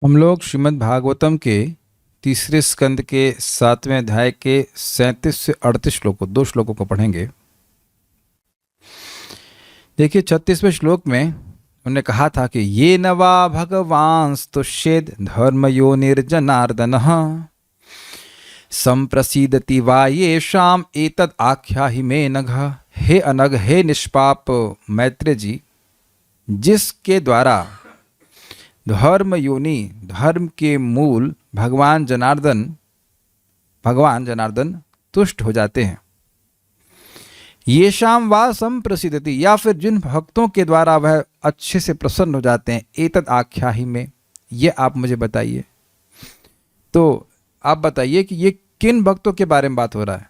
हम लोग श्रीमद् भागवतम के तीसरे स्कंद के 7वें अध्याय के 37 से 38 श्लोकों, 2 श्लोकों को पढ़ेंगे। देखिए 36वें श्लोक में उन्होंने कहा था कि ये नवा भगवान स्तुष्येद धर्मयो निर्जनार्दन संप्रसीदति वा येषाम एतद आख्याहि मे नघ। हे अनघ, हे निष्पाप मैत्रेय जी, जिसके द्वारा धर्म योनि, धर्म के मूल भगवान जनार्दन तुष्ट हो जाते हैं। ये शाम वा संप्रसिद्धति, या फिर जिन भक्तों के द्वारा वह अच्छे से प्रसन्न हो जाते हैं। एतद आख्याहि में, ये आप मुझे बताइए। तो आप बताइए कि ये किन भक्तों के बारे में बात हो रहा है,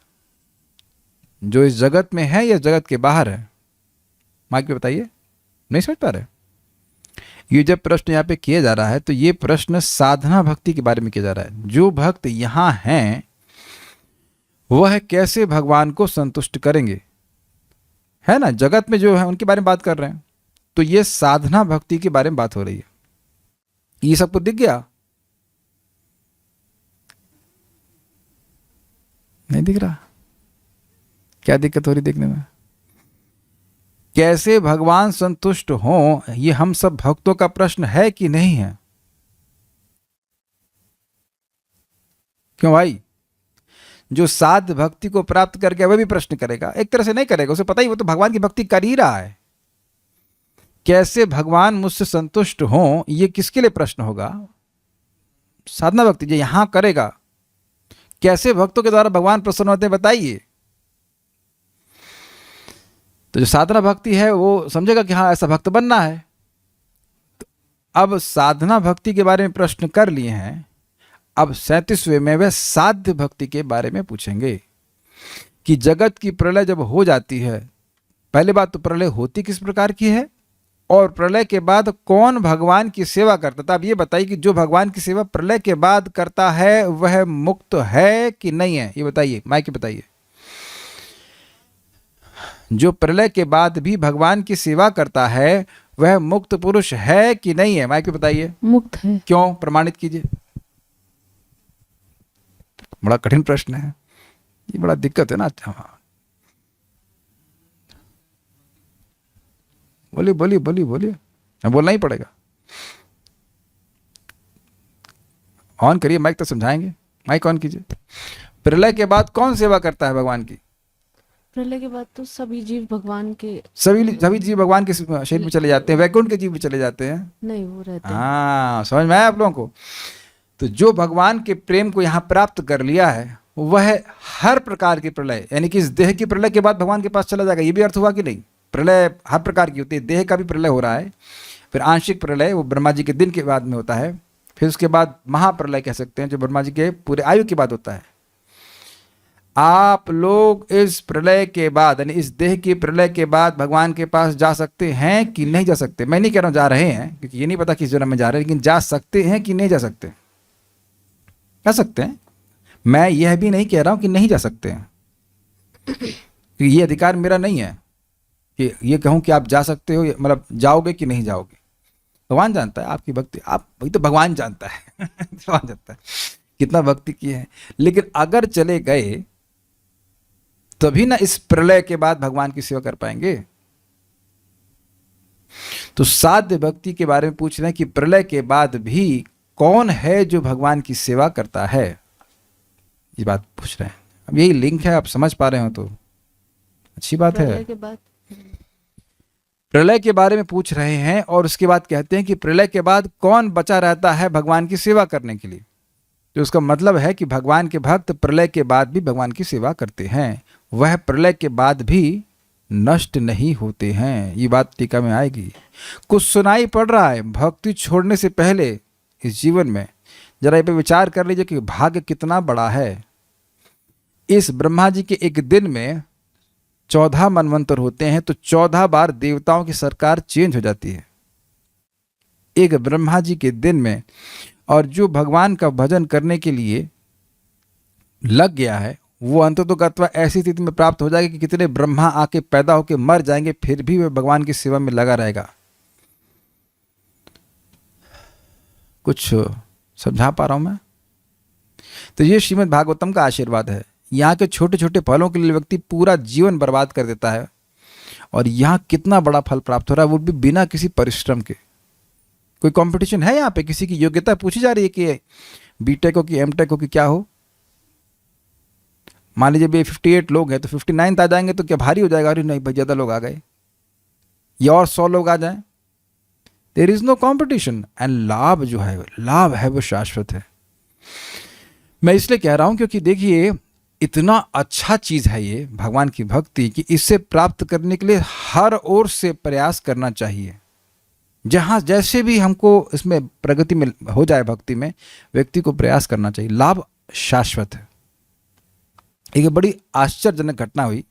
जो इस जगत में है या जगत के बाहर है? माइक पे बताइए, नहीं समझ पा रहे? ये जब प्रश्न यहाँ पे किया जा रहा है तो ये प्रश्न साधना भक्ति के बारे में किया जा रहा है। जो भक्त यहाँ हैं वह कैसे भगवान को संतुष्ट करेंगे, है ना? जगत में जो है उनके बारे में बात कर रहे हैं। तो ये साधना भक्ति के बारे में बात हो रही है। ये सबको दिख गया? नहीं दिख रहा? क्या दिक्कत हो रही देखने में? कैसे भगवान संतुष्ट हों, ये हम सब भक्तों का प्रश्न है कि नहीं है? क्यों भाई? जो साध भक्ति को प्राप्त कर गया वह भी प्रश्न करेगा? एक तरह से नहीं करेगा, उसे पता ही वो तो भगवान की भक्ति कर ही रहा है। कैसे भगवान मुझसे संतुष्ट हों, ये किसके लिए प्रश्न होगा? साधना भक्ति जो यहां करेगा। कैसे भक्तों के द्वारा भगवान प्रसन्न होते हैं बताइए। तो जो साधना भक्ति है वो समझेगा कि हाँ ऐसा भक्त बनना है। तो अब साधना भक्ति के बारे में प्रश्न कर लिए हैं। अब 37वें में वे साध्य भक्ति के बारे में पूछेंगे कि जगत की प्रलय जब हो जाती है, पहले बात तो प्रलय होती किस प्रकार की है, और प्रलय के बाद कौन भगवान की सेवा करता था। अब ये बताइए कि जो भगवान की सेवा प्रलय के बाद करता है वह मुक्त है कि नहीं है, ये बताइए। माइक बताइए, जो प्रलय के बाद भी भगवान की सेवा करता है वह मुक्त पुरुष है कि नहीं है? माइक पे बताइए। मुक्त है। क्यों? प्रमाणित कीजिए। बड़ा कठिन प्रश्न है ये, बड़ा दिक्कत है ना। हाँ बोलिए बोलिए बोलिए बोलिए, बोलना ही पड़ेगा। ऑन करिए माइक तो समझाएंगे। माइक ऑन कीजिए। प्रलय के बाद कौन सेवा करता है भगवान की? प्रलय के बाद तो सभी जीव भगवान के, सभी जीव भगवान के शरीर में चले जाते हैं, वैकुंठ के जीव में चले जाते हैं। नहीं वो रहते हैं। हाँ, समझ में आया आप लोगों को? तो जो भगवान के प्रेम को यहाँ प्राप्त कर लिया है वह हर प्रकार की प्रलय, यानी कि इस देह की प्रलय के बाद भगवान के पास चला जाएगा। ये भी अर्थ हुआ कि नहीं? प्रलय हर प्रकार की होती है, देह का भी प्रलय हो रहा है। फिर आंशिक प्रलय वो ब्रह्मा जी के दिन के बाद में होता है। फिर उसके बाद महाप्रलय कह सकते हैं, जो ब्रह्मा जी के पूरे आयु के बाद होता है। आप लोग इस प्रलय के बाद, यानी इस देह की प्रलय के बाद भगवान के पास जा सकते हैं कि नहीं जा सकते? मैं नहीं कह रहा हूं जा रहे हैं, क्योंकि ये नहीं पता किस जन्म में जा रहे हैं, लेकिन जा सकते हैं कि नहीं जा सकते? जा सकते हैं। मैं यह भी नहीं कह रहा हूं कि नहीं जा सकते हैं, क्योंकि ये अधिकार मेरा नहीं है कि ये कहूं कि आप जा सकते हो, मतलब जाओगे कि नहीं जाओगे। भगवान जानता है आपकी भक्ति, आप वही तो भगवान जानता है भगवान जानता है कितना भक्ति की है। लेकिन अगर चले गए तभी ना इस प्रलय के बाद भगवान की सेवा कर पाएंगे। तो साध्य भक्ति के बारे में पूछ रहे हैं कि प्रलय के बाद भी कौन है जो भगवान की सेवा करता है, ये बात पूछ रहे हैं। अब यही लिंक है, आप समझ पा रहे हो तो अच्छी बात है। प्रलय के बाद प्रलय के बारे में पूछ रहे हैं और उसके बाद कहते हैं कि प्रलय के बाद कौन बचा रहता है भगवान की सेवा करने के लिए। तो उसका मतलब है कि भगवान के भक्त प्रलय के बाद भी भगवान की सेवा करते हैं, वह प्रलय के बाद भी नष्ट नहीं होते हैं। ये बात टीका में आएगी। कुछ सुनाई पड़ रहा है भक्ति छोड़ने से पहले इस जीवन में? जरा इस पे विचार कर लीजिए कि भाग्य कितना बड़ा है। इस ब्रह्मा जी के एक दिन में 14 मनवंतर होते हैं, तो 14 बार देवताओं की सरकार चेंज हो जाती है एक ब्रह्मा जी के दिन में। और जो भगवान का भजन करने के लिए लग गया है वो अंततोगत्वा ऐसी स्थिति में प्राप्त हो जाएगा कि कितने ब्रह्मा आके पैदा होके मर जाएंगे, फिर भी वह भगवान की सेवा में लगा रहेगा। कुछ समझा पा रहा हूं मैं? तो ये श्रीमद् भागवतम का आशीर्वाद है। यहाँ के छोटे छोटे फलों के लिए व्यक्ति पूरा जीवन बर्बाद कर देता है, और यहाँ कितना बड़ा फल प्राप्त हो रहा है, वो भी बिना किसी परिश्रम के। कोई कंपटीशन है यहाँ पे? किसी की योग्यता पूछी जा रही है कि बीटेक हो कि एमटेक हो कि क्या हो? मान लीजिए भी 58 लोग हैं तो 59 आ जाएंगे तो क्या भारी हो जाएगा? अरे नहीं भाई, ज़्यादा लोग आ गए, या और 100 लोग आ जाएं। There is no competition. And लाभ जो है, लाभ है वो शाश्वत है। मैं इसलिए कह रहा हूं क्योंकि देखिए, इतना अच्छा चीज है ये भगवान की भक्ति कि इससे प्राप्त करने के लिए हर ओर से प्रयास करना चाहिए। जहां जैसे भी हमको इसमें प्रगति में हो जाए, भक्ति में व्यक्ति को प्रयास करना चाहिए। लाभ शाश्वत है। एक बड़ी आश्चर्यजनक घटना हुई।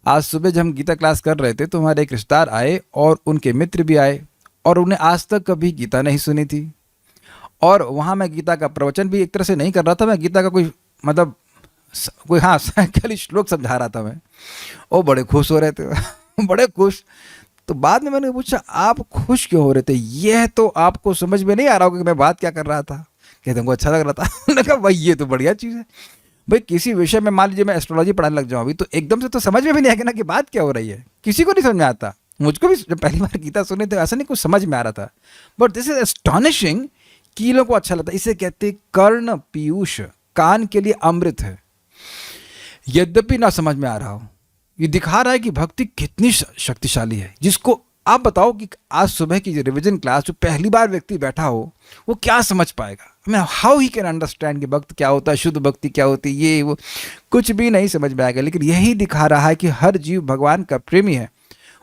आज सुबह जब हम गीता क्लास कर रहे थे तो हमारे एक रिश्तेदार आए और उनके मित्र भी आए, और उन्हें आज तक कभी गीता नहीं सुनी थी। और वहाँ मैं गीता का प्रवचन भी एक तरह से नहीं कर रहा था, मैं गीता का कोई खाली श्लोक समझा रहा था मैं। वो बड़े खुश हो रहे थे बड़े खुश। तो बाद में मैंने पूछा, आप खुश क्यों हो रहे थे? यह तो आपको समझ में नहीं आ रहा होगा कि मैं बात क्या कर रहा था। कहते हमको अच्छा लग रहा था। मैंने कहा भाई ये तो बढ़िया चीज़ है। भाई किसी विषय में मान लीजिए मैं एस्ट्रोलॉजी पढ़ाने लग जाऊँ अभी, तो एकदम से तो समझ में भी नहीं आएगा ना कि बात क्या हो रही है। किसी को नहीं समझ में आता। मुझको भी जब पहली बार गीता सुनी तो ऐसा नहीं कुछ समझ में आ रहा था। बट दिस इज एस्टॉनिशिंग कि लोगों को अच्छा लगता है। इसे कहते हैं कर्ण पीयूष, कान के लिए अमृत है। यद्यपि ना समझ में आ रहा हो, ये दिखा रहा है कि भक्ति कितनी शक्तिशाली है। जिसको आप बताओ कि आज सुबह की रिवीजन क्लास जो पहली बार व्यक्ति बैठा हो, वो क्या समझ पाएगा? मैं हाउ ही कैन अंडरस्टैंड कि भक्त क्या होता है, शुद्ध भक्ति क्या होती है, ये वो कुछ भी नहीं समझ में आएगा। लेकिन यही दिखा रहा है कि हर जीव भगवान का प्रेमी है।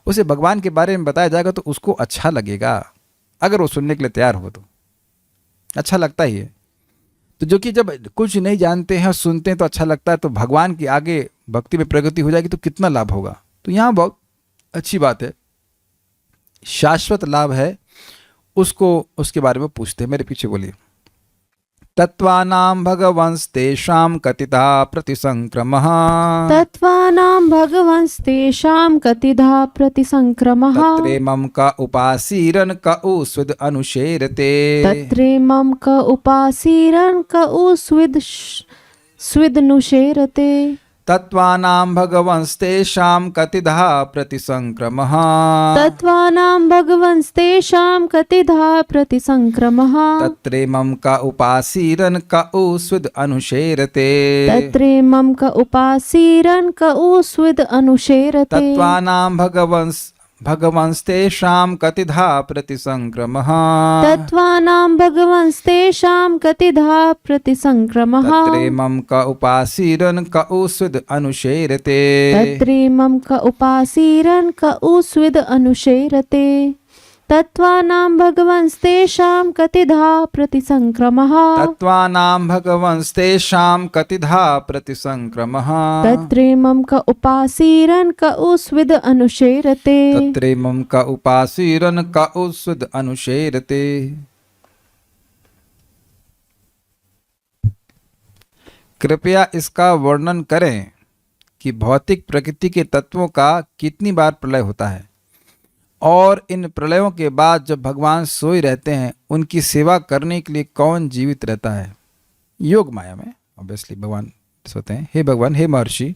उसे भगवान के बारे में बताया जाएगा तो उसको अच्छा लगेगा, अगर वो सुनने के लिए तैयार हो तो अच्छा लगता ही है। तो जो कि जब कुछ नहीं जानते हैं सुनते हैं तो अच्छा लगता है, तो भगवान की आगे भक्ति में प्रगति हो जाएगी तो कितना लाभ होगा। तो यहाँ बहुत अच्छी बात है, शाश्वत लाभ है। उसको उसके बारे में पूछते हैं। मेरे पीछे बोलिए। तत्वानां भगवंस्तेषां कतिधा प्रतिसंक्रमः। तत्त्वानां भगवंस्तेषां कतिधा प्रतिसंक्रमः। तत्रेमं क उपासीरन् क उस्विद् अनुशेरते। तत्रेमं क उपासीरन् क स्विदनुशेरते। तत्त्वानां भगवंस्तेषां कतिधा प्रतिसंक्रमः। तत्त्वानां भगवंस्तेषां कतिधा प्रतिसंक्रमः। तत्रेमं क उपासीरन् क उस्विद् अनुशेरते। तत्रेमं क उपासीरन् क उस्विद् अनुशेरते। तत्त्वानां भगवंस्तेषां कतिधा प्रतिसंक्रमः। तत्त्वानां भगवंस्तेषां कतिधा प्रतिसंक्रमः। तत्रेमं क उपासीरन् क उस्विद् अनुशेरते। तत्रेमं क उपासीरन् क उस्विद् अनुशेरते। तत्त्वानां भगवंस्तेषां कतिधा प्रतिसंक्रमः। तत्त्वानां भगवंस्तेषां कतिधा प्रतिसंक्रमः। तत्रेमं क उपासीरन् क उस्विद् अनुशेरते। तत्रेमं क उपासीरन् क उस्विद् अनुशेरते। कृपया इसका वर्णन करें कि भौतिक प्रकृति के तत्वों का कितनी बार प्रलय होता है, और इन प्रलयों के बाद जब भगवान सोए रहते हैं उनकी सेवा करने के लिए कौन जीवित रहता है। योग माया में ऑब्वियसली भगवान सोते हैं। हे भगवान, हे महर्षि,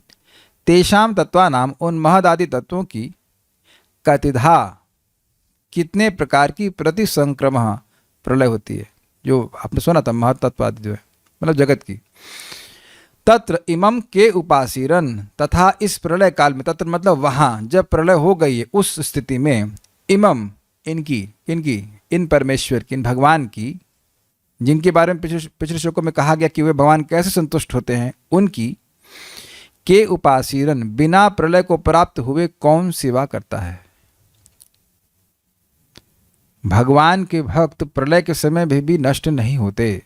तेषाम तत्वानाम, उन महदादि तत्वों की, कतिधा, कितने प्रकार की प्रतिसंक्रमः प्रलय होती है। जो आपने सुना था महतत्वादि जो है मतलब जगत की। तत्र इमम के उपासीरन, तथा इस प्रलय काल में, तत्र मतलब वहाँ जब प्रलय हो गई है उस स्थिति में, इमम इनकी इन परमेश्वर की, इन भगवान की, जिनके बारे में पिछले श्लोकों में कहा गया कि वे भगवान कैसे संतुष्ट होते हैं, उनकी के उपासीरन, बिना प्रलय को प्राप्त हुए कौन सेवा करता है। भगवान के भक्त प्रलय के समय भी नष्ट नहीं होते।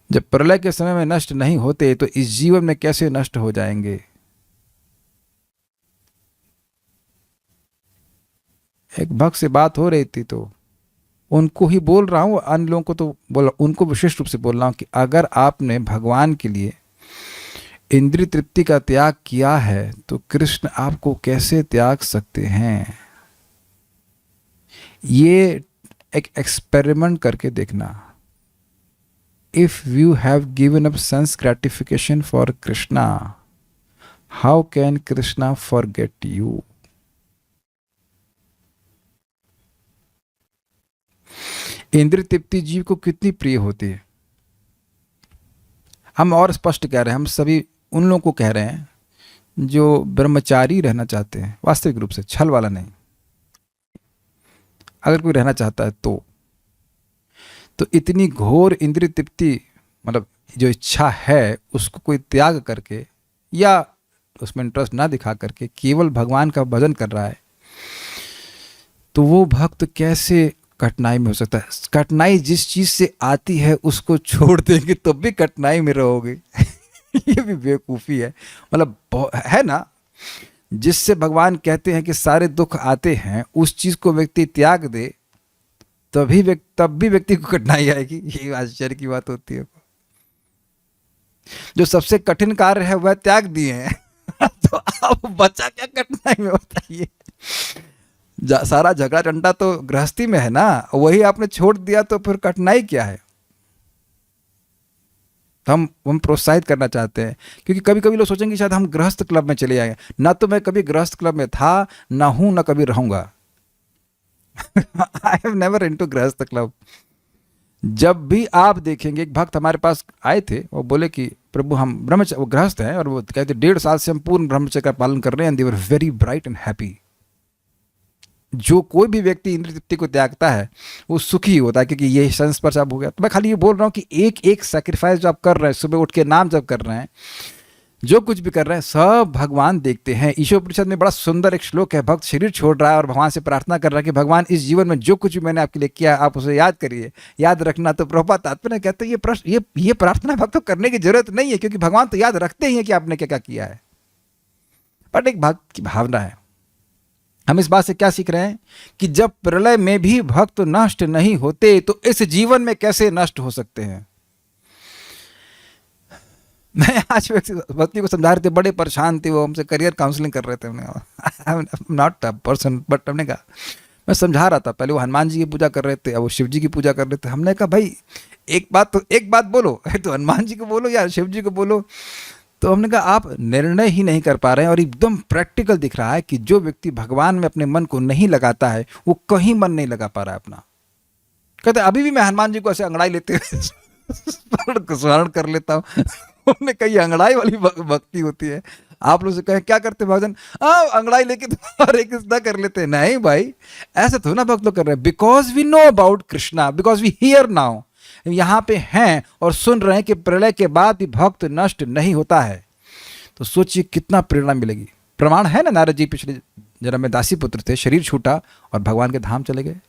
जब प्रलय के समय में नष्ट नहीं होते तो इस जीवन में कैसे नष्ट हो जाएंगे। एक भक्त से बात हो रही थी तो उनको ही बोल रहा हूँ, अन्य लोगों को तो बोल, उनको विशेष रूप से बोल रहा हूँ कि अगर आपने भगवान के लिए इंद्रिय तृप्ति का त्याग किया है तो कृष्ण आपको कैसे त्याग सकते हैं। ये एक एक्सपेरिमेंट करके देखना। If you have given up sense gratification for Krishna, how can Krishna forget you? इंद्रिय तृप्ति जीव को कितनी प्रिय होती है। हम और स्पष्ट कह रहे हैं, हम सभी उन लोगों को कह रहे हैं जो ब्रह्मचारी रहना चाहते हैं, वास्तविक रूप से, छल वाला नहीं। अगर कोई रहना चाहता है तो इतनी घोर इंद्रिय तृप्ति, मतलब जो इच्छा है उसको कोई त्याग करके या उसमें इंटरेस्ट ना दिखा करके केवल भगवान का भजन कर रहा है, तो वो भक्त कैसे कठिनाई में हो सकता है? कठिनाई जिस चीज से आती है उसको छोड़ देंगे तो भी कठिनाई में रहोगे। ये भी बेवकूफ़ी है। मतलब है ना, जिससे भगवान कहते हैं कि सारे दुख आते हैं, उस चीज को व्यक्ति त्याग दे तब भी व्यक्ति को कठिनाई आएगी। ये आश्चर्य की बात होती है। जो सबसे कठिन कार्य है वह त्याग दिए हैं तो अब बचा क्या कठिनाई में, बताइए। सारा झगड़ा झंडा तो गृहस्थी में है ना, वही आपने छोड़ दिया तो फिर कठिनाई क्या है? हम प्रोत्साहित करना चाहते हैं, क्योंकि कभी कभी लोग सोचेंगे शायद हम गृहस्थ क्लब में चले जाएंगे। ना तो मैं कभी गृहस्थ क्लब में था, ना हूं, ना कभी रहूंगा। आई हैव नेवर इनटू गृहस्थ क्लब। जब भी आप देखेंगे, एक भक्त हमारे पास आए थे, वो बोले कि प्रभु हम ब्रह्मचर्य, वो गृहस्थ हैं, और वो कहते 1.5 साल से हम पूर्ण ब्रह्मचर्य का पालन कर रहे हैं, and they were very bright and happy. जो कोई भी व्यक्ति इंद्रिय तृप्ति को त्यागता है वो सुखी होता है, क्योंकि ये संस्पर्श अब हो गया। तो मैं खाली ये बोल रहा हूँ कि एक एक सैक्रिफाइस जो आप कर रहे हैं, सुबह उठ के नाम जब कर रहे हैं, जो कुछ भी कर रहे हैं, सब भगवान देखते हैं। ईशोपनिषद में बड़ा सुंदर एक श्लोक है, भक्त शरीर छोड़ रहा है और भगवान से प्रार्थना कर रहा है कि भगवान इस जीवन में जो कुछ भी मैंने आपके लिए किया आप उसे याद करिए, याद रखना। तो प्रभुपाद तात्पर्य कहते हैं ये प्रार्थना भक्त को करने की जरूरत नहीं है, क्योंकि भगवान तो याद रखते ही हैं कि आपने क्या क्या किया है। बट एक भक्त की भावना है। हम इस बात से क्या सीख रहे हैं कि जब प्रलय में भी भक्त नष्ट नहीं होते तो इस जीवन में कैसे नष्ट हो सकते हैं। मैं आज व्यक्ति को समझा रहे थे, बड़े परेशान थे, वो हमसे करियर काउंसलिंग कर रहे थे। हमने नॉट अ पर्सन, बट हमने कहा, मैं समझा रहा था, पहले वो हनुमान जी की पूजा कर रहे थे, अब वो शिव जी की पूजा कर रहे थे। हमने कहा भाई एक बात बोलो, तो हनुमान जी को बोलो या शिव जी को बोलो। तो हमने कहा आप निर्णय ही नहीं कर पा रहे हैं, और एकदम प्रैक्टिकल दिख रहा है कि जो व्यक्ति भगवान में अपने मन को नहीं लगाता है वो कहीं मन नहीं लगा पा रहा है अपना। कहते अभी भी मैं हनुमान जी को ऐसे अंगड़ाई लेते हुए स्मरण कर लेता हूँ। उन्होंने कही अंगड़ाई वाली भक्ति होती है। आप लोग से कहें क्या करते भजन, अंगड़ाई लेके हरे कृष्णा कर लेते हैं। नहीं भाई, ऐसे थोड़ा ना भक्त लोग कर रहे हैं। Because we know about Krishna, because we here now, यहाँ पे हैं और सुन रहे हैं कि प्रलय के बाद भी भक्त नष्ट नहीं होता है। तो सोचिए कितना प्रेरणा मिलेगी। प्रमाण है ना, नारद जी पिछले जन्म में दासी पुत्र थे, शरीर छूटा और भगवान के धाम चले गए।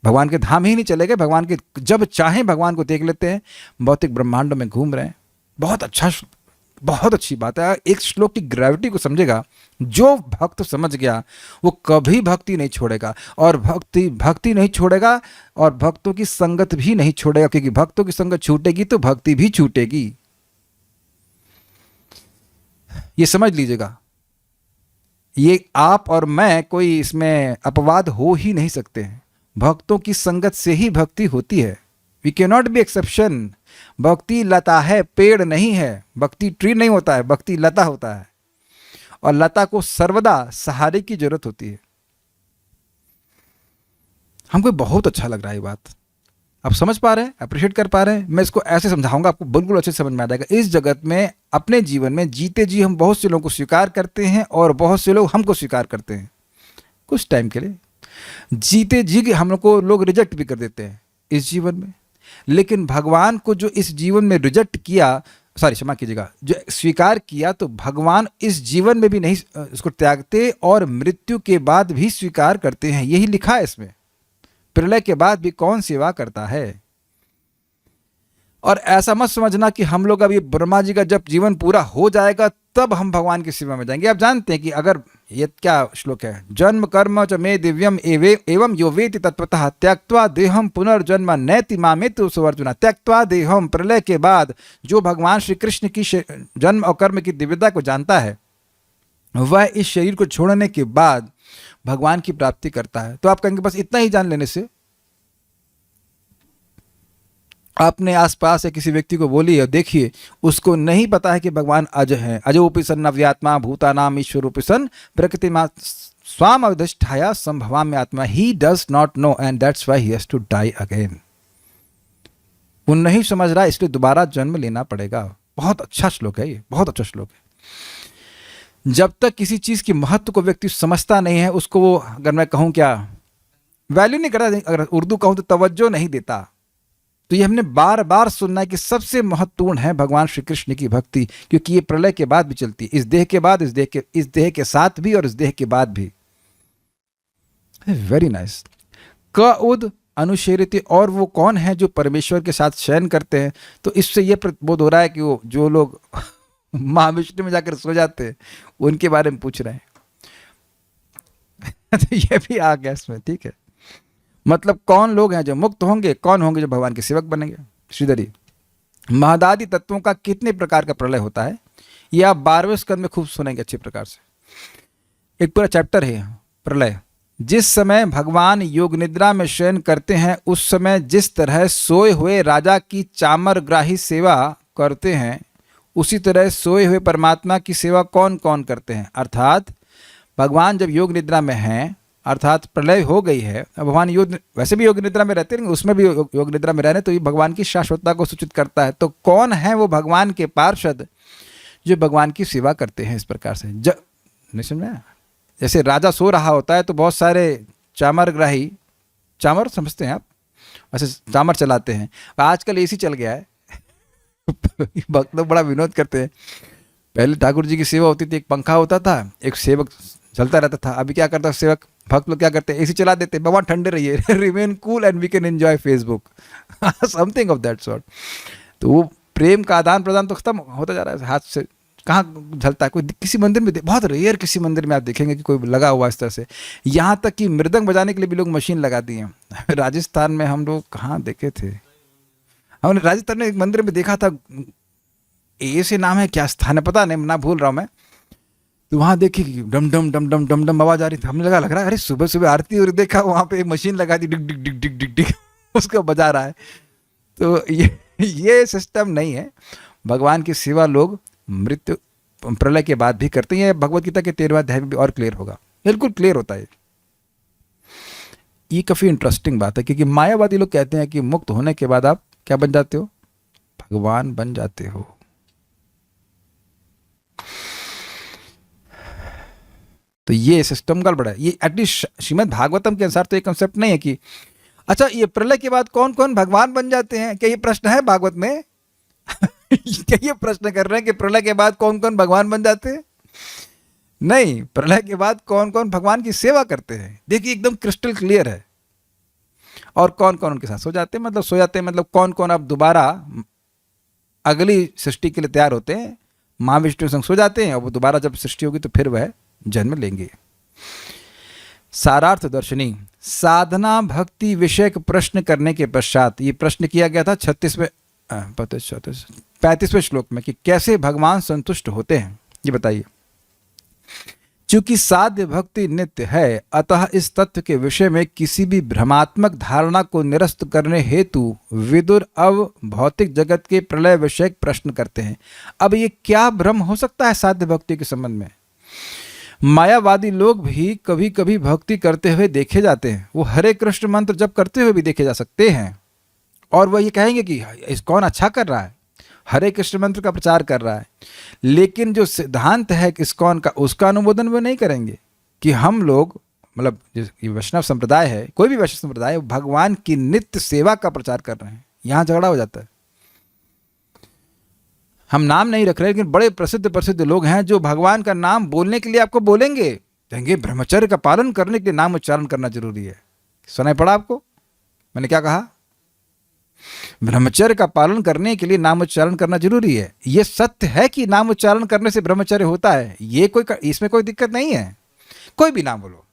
भगवान के धाम ही नहीं चले गए, भगवान के जब चाहें भगवान को देख लेते हैं, भौतिक ब्रह्मांडों में घूम रहे हैं। बहुत अच्छी बात है। एक श्लोक की ग्रेविटी को समझेगा जो भक्त समझ गया वो कभी भक्ति नहीं छोड़ेगा, और भक्ति नहीं छोड़ेगा, और भक्तों की संगत भी नहीं छोड़ेगा, क्योंकि भक्तों की संगत छूटेगी तो भक्ति भी छूटेगी। ये समझ लीजिएगा। ये आप और मैं कोई इसमें अपवाद हो ही नहीं सकते हैं। भक्तों की संगत से ही भक्ति होती है। We can not be exception. भक्ति लता है, पेड़ नहीं है। भक्ति ट्री नहीं होता है, भक्ति लता होता है, और लता को सर्वदा सहारे की जरूरत होती है। हमको बहुत अच्छा लग रहा है ये बात। आप समझ पा रहे हैं, अप्रिशिएट कर पा रहे हैं। मैं इसको ऐसे समझाऊंगा, आपको बिल्कुल अच्छे से समझ में आ जाएगा। इस जगत में अपने जीवन में जीते जी हम बहुत से लोगों को स्वीकार करते हैं और बहुत से लोग हमको स्वीकार करते हैं कुछ टाइम के लिए। जीते जी हम लोग को लोग रिजेक्ट भी कर देते हैं इस जीवन में। लेकिन भगवान को जो इस जीवन में रिजेक्ट किया, क्षमा कीजिएगा, जो स्वीकार किया, तो भगवान इस जीवन में भी नहीं उसको त्यागते और मृत्यु के बाद भी स्वीकार करते हैं। यही लिखा है इसमें, प्रलय के बाद भी कौन सेवा करता है। और ऐसा मत समझना कि हम लोग अभी ब्रह्मा जी का जब जीवन पूरा हो जाएगा तब हम भगवान की सेवा में जाएंगे। आप जानते हैं कि अगर ये क्या श्लोक है, जन्म कर्म च मे दिव्यम एवं यो वेति तत्वतः त्यक्त्वा देहम पुनर्जन्म नैति मामेतु सुवर्जुना। त्यक्त्वा देहम, प्रलय के बाद जो भगवान श्री कृष्ण की जन्म और कर्म की दिव्यता को जानता है, वह इस शरीर को छोड़ने के बाद भगवान की प्राप्ति करता है। तो आप कहेंगे बस इतना ही जान लेने से, आपने आसपास या किसी व्यक्ति को बोलिए और देखिए, उसको नहीं पता है कि भगवान अज है। अजोपि सन् नव्यात्मा भूतानाम ईश्वरोपि सन् प्रकृति स्वाम अवधिष्ठाया संभवाम्य आत्मा। He does not know and that's why he has to die again. वो नहीं समझ रहा, इसलिए दोबारा जन्म लेना पड़ेगा। बहुत अच्छा श्लोक है ये, बहुत अच्छा श्लोक है। जब तक किसी चीज की महत्व को व्यक्ति समझता नहीं है, उसको वो, अगर मैं कहूँ क्या, वैल्यू नहीं करता, अगर उर्दू कहूँ तो तवज्जो नहीं देता। तो ये हमने बार बार सुनना है कि सबसे महत्वपूर्ण है भगवान श्री कृष्ण की भक्ति, क्योंकि ये प्रलय के बाद भी चलती है, इस देह के बाद, इस देह के साथ भी और इस देह के बाद भी। Very nice. क उद अनुशेरित, और वो कौन है जो परमेश्वर के साथ शयन करते हैं? तो इससे ये बोध हो रहा है कि वो जो लोग महाविष्णु में जाकर सो जाते हैं उनके बारे में पूछ रहे हैं। तो ये भी आ गया इसमें, ठीक है। मतलब कौन लोग हैं जो मुक्त होंगे, कौन होंगे जो भगवान के सेवक बनेंगे। श्रीधरी, महदादि तत्वों का कितने प्रकार का प्रलय होता है, ये आप 12वें स्कंद में खूब सुनेंगे अच्छे प्रकार से। एक पूरा चैप्टर है प्रलय। जिस समय भगवान योग निद्रा में शयन करते हैं, उस समय जिस तरह सोए हुए राजा की चामरग्राही सेवा करते हैं, उसी तरह सोए हुए परमात्मा की सेवा कौन कौन करते हैं। अर्थात भगवान जब योग निद्रा में हैं, अर्थात प्रलय हो गई है, भगवान योग, वैसे भी योग निद्रा में रहते हैं, उसमें भी योग निद्रा में रहने, तो ये भगवान की शाश्वतता को सूचित करता है। तो कौन है वो भगवान के पार्षद जो भगवान की सेवा करते हैं इस प्रकार से। नहीं समझ में? जैसे राजा सो रहा होता है तो बहुत सारे चामरग्राही, चामर समझते हैं आप, वैसे चामर चलाते हैं। आजकल एसी चल गया है। भक्त लोग बड़ा विनोद करते हैं। पहले ठाकुर जी की सेवा होती थी, एक पंखा होता था, एक सेवक चलता रहता था। अभी क्या करता है सेवक, भक्त लोग क्या करते हैं, एसी चला देते हैं, भगवान ठंडे रहिए, remain cool and we can enjoy Facebook, something of that sort. तो वो प्रेम का आदान प्रदान तो खत्म होता जा रहा है, हाथ से कहाँ झलता है। कोई किसी मंदिर में, बहुत रेयर किसी मंदिर में आप देखेंगे कि कोई लगा हुआ इस तरह से। यहाँ तक कि मृदंग बजाने के लिए भी लोग मशीन लगा दी हैं। राजस्थान में हम लोग कहाँ देखे थे, हमने राजस्थान में एक मंदिर में देखा था, ऐसे नाम है, क्या स्थान है पता नहीं, ना भूल रहा हूँ मैं। तो वहाँ देखी डम डम डम डम डम डम आवाज आ रही थी। हमने लगा, लग रहा है अरे सुबह सुबह आरती, और देखा वहाँ पे एक मशीन लगा दी, डिग डिग डिग डिग डिग डिग, उसको बजा रहा है। तो ये सिस्टम नहीं है। भगवान की सेवा लोग मृत्यु प्रलय के बाद भी करते हैं। भगवत गीता के 13वें अध्याय में भी और क्लियर होगा, बिल्कुल क्लियर होता है। ये काफी इंटरेस्टिंग बात है, क्योंकि मायावादी लोग कहते हैं कि मुक्त होने के बाद आप क्या बन जाते हो, भगवान बन जाते हो। तो ये सिस्टम गड़बड़ है। ये एटलीस्ट श्रीमद् भागवतम के अनुसार तो ये कंसेप्ट नहीं है कि अच्छा ये प्रलय के बाद कौन कौन भगवान बन जाते हैं। क्या ये प्रश्न है भागवत में? क्या ये प्रश्न कर रहे हैं कि प्रलय के बाद कौन कौन भगवान बन जाते हैं? नहीं, प्रलय के बाद कौन कौन भगवान की सेवा करते हैं, देखिए एकदम क्रिस्टल क्लियर है। और कौन कौन उनके साथ सो जाते हैं, मतलब सो जाते हैं, मतलब कौन कौन अब दोबारा अगली सृष्टि के लिए तैयार होते हैं, महाविष्णु संग सो जाते हैं, और वो दोबारा जब सृष्टि होगी तो फिर वह जन्म लेंगे। सारार्थ दर्शनी, साधना भक्ति विषयक प्रश्न करने के पश्चात, ये प्रश्न किया गया था 35वें श्लोक में कि कैसे भगवान संतुष्ट होते हैं, ये बताइए। चूंकि साध्य भक्ति नित्य है, अतः इस तथ्य के विषय में किसी भी भ्रमात्मक धारणा को निरस्त करने हेतु विदुर अब भौतिक जगत के प्रलय विषयक प्रश्न करते हैं। अब ये क्या भ्रम हो सकता है साध्य भक्ति के संबंध में? मायावादी लोग भी कभी कभी भक्ति करते हुए देखे जाते हैं, वो हरे कृष्ण मंत्र जप करते हुए भी देखे जा सकते हैं, और वह ये कहेंगे कि इस्कॉन अच्छा कर रहा है, हरे कृष्ण मंत्र का प्रचार कर रहा है, लेकिन जो सिद्धांत है इस्कॉन का, उसका अनुमोदन वो नहीं करेंगे कि हम लोग, मतलब ये वैष्णव संप्रदाय है, कोई भी वैष्णव संप्रदाय, भगवान की नित्य सेवा का प्रचार कर रहे हैं। यहाँ झगड़ा हो जाता है। हम नाम नहीं रख रहे, लेकिन बड़े प्रसिद्ध लोग हैं जो भगवान का नाम बोलने के लिए आपको बोलेंगे, कहेंगे ब्रह्मचर्य का पालन करने के लिए नाम उच्चारण करना जरूरी है। सुनाई पड़ा आपको मैंने क्या कहा? ब्रह्मचर्य का पालन करने के लिए नाम उच्चारण करना जरूरी है। यह सत्य है कि नाम उच्चारण करने से ब्रह्मचर्य होता है, ये इसमें कोई दिक्कत नहीं है। कोई भी नाम बोलो,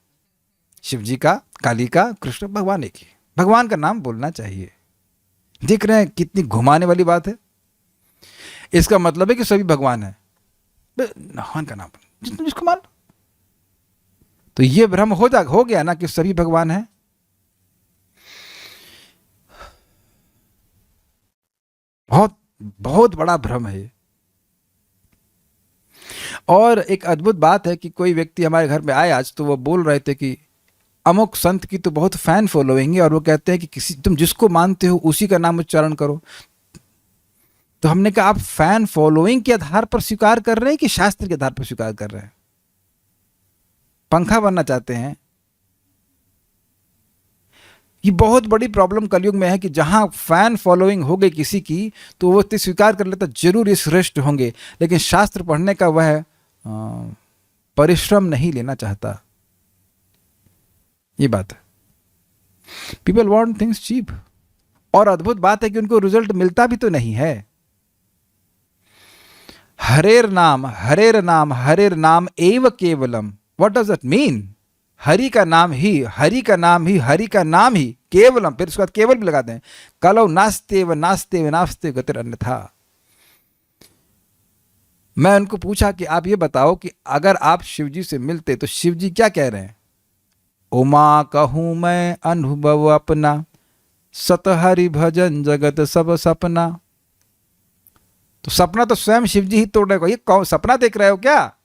शिव जी का, काली का, कृष्ण, भगवान एक ही, भगवान का नाम बोलना चाहिए। देख रहे हैं कितनी घुमाने वाली बात है। इसका मतलब है कि सभी भगवान है, भगवान का नाम जिसको मान लो। तो ये भ्रम हो गया ना कि सभी भगवान हैं। बहुत बहुत बड़ा भ्रम है ये। और एक अद्भुत बात है कि कोई व्यक्ति हमारे घर में आए आज, तो वो बोल रहे थे कि अमुक संत की तो बहुत फैन फॉलोइंग है और वो कहते हैं कि तुम जिसको मानते हो उसी का नाम उच्चारण करो। तो हमने कहा आप फैन फॉलोइंग के आधार पर स्वीकार कर रहे हैं कि शास्त्र के आधार पर स्वीकार कर रहे हैं? पंखा बनना चाहते हैं? ये बहुत बड़ी प्रॉब्लम कलयुग में है कि जहां फैन फॉलोइंग हो गई किसी की तो वो स्वीकार कर लेता जरूर ये श्रेष्ठ होंगे, लेकिन शास्त्र पढ़ने का वह परिश्रम नहीं लेना चाहता। ये बात है। People want things cheap. और अद्भुत बात है कि उनको रिजल्ट मिलता भी तो नहीं है। हरेर नाम एव केवलम। What does that mean? Hari का नाम ही केवलम। फिर उसके बाद केवल भी लगाते हैं। कलौ नास्ते गतिर अन्यथा। मैं उनको पूछा कि आप ये बताओ कि अगर आप शिवजी से मिलते तो शिवजी क्या कह रहे हैं? उमा कहूं मैं अनुभव अपना, सत हरि भजन जगत सब सपना। तो सपना तो स्वयं शिवजी ही तोड़ रहे हो। ये कौन सपना देख रहे हो क्या?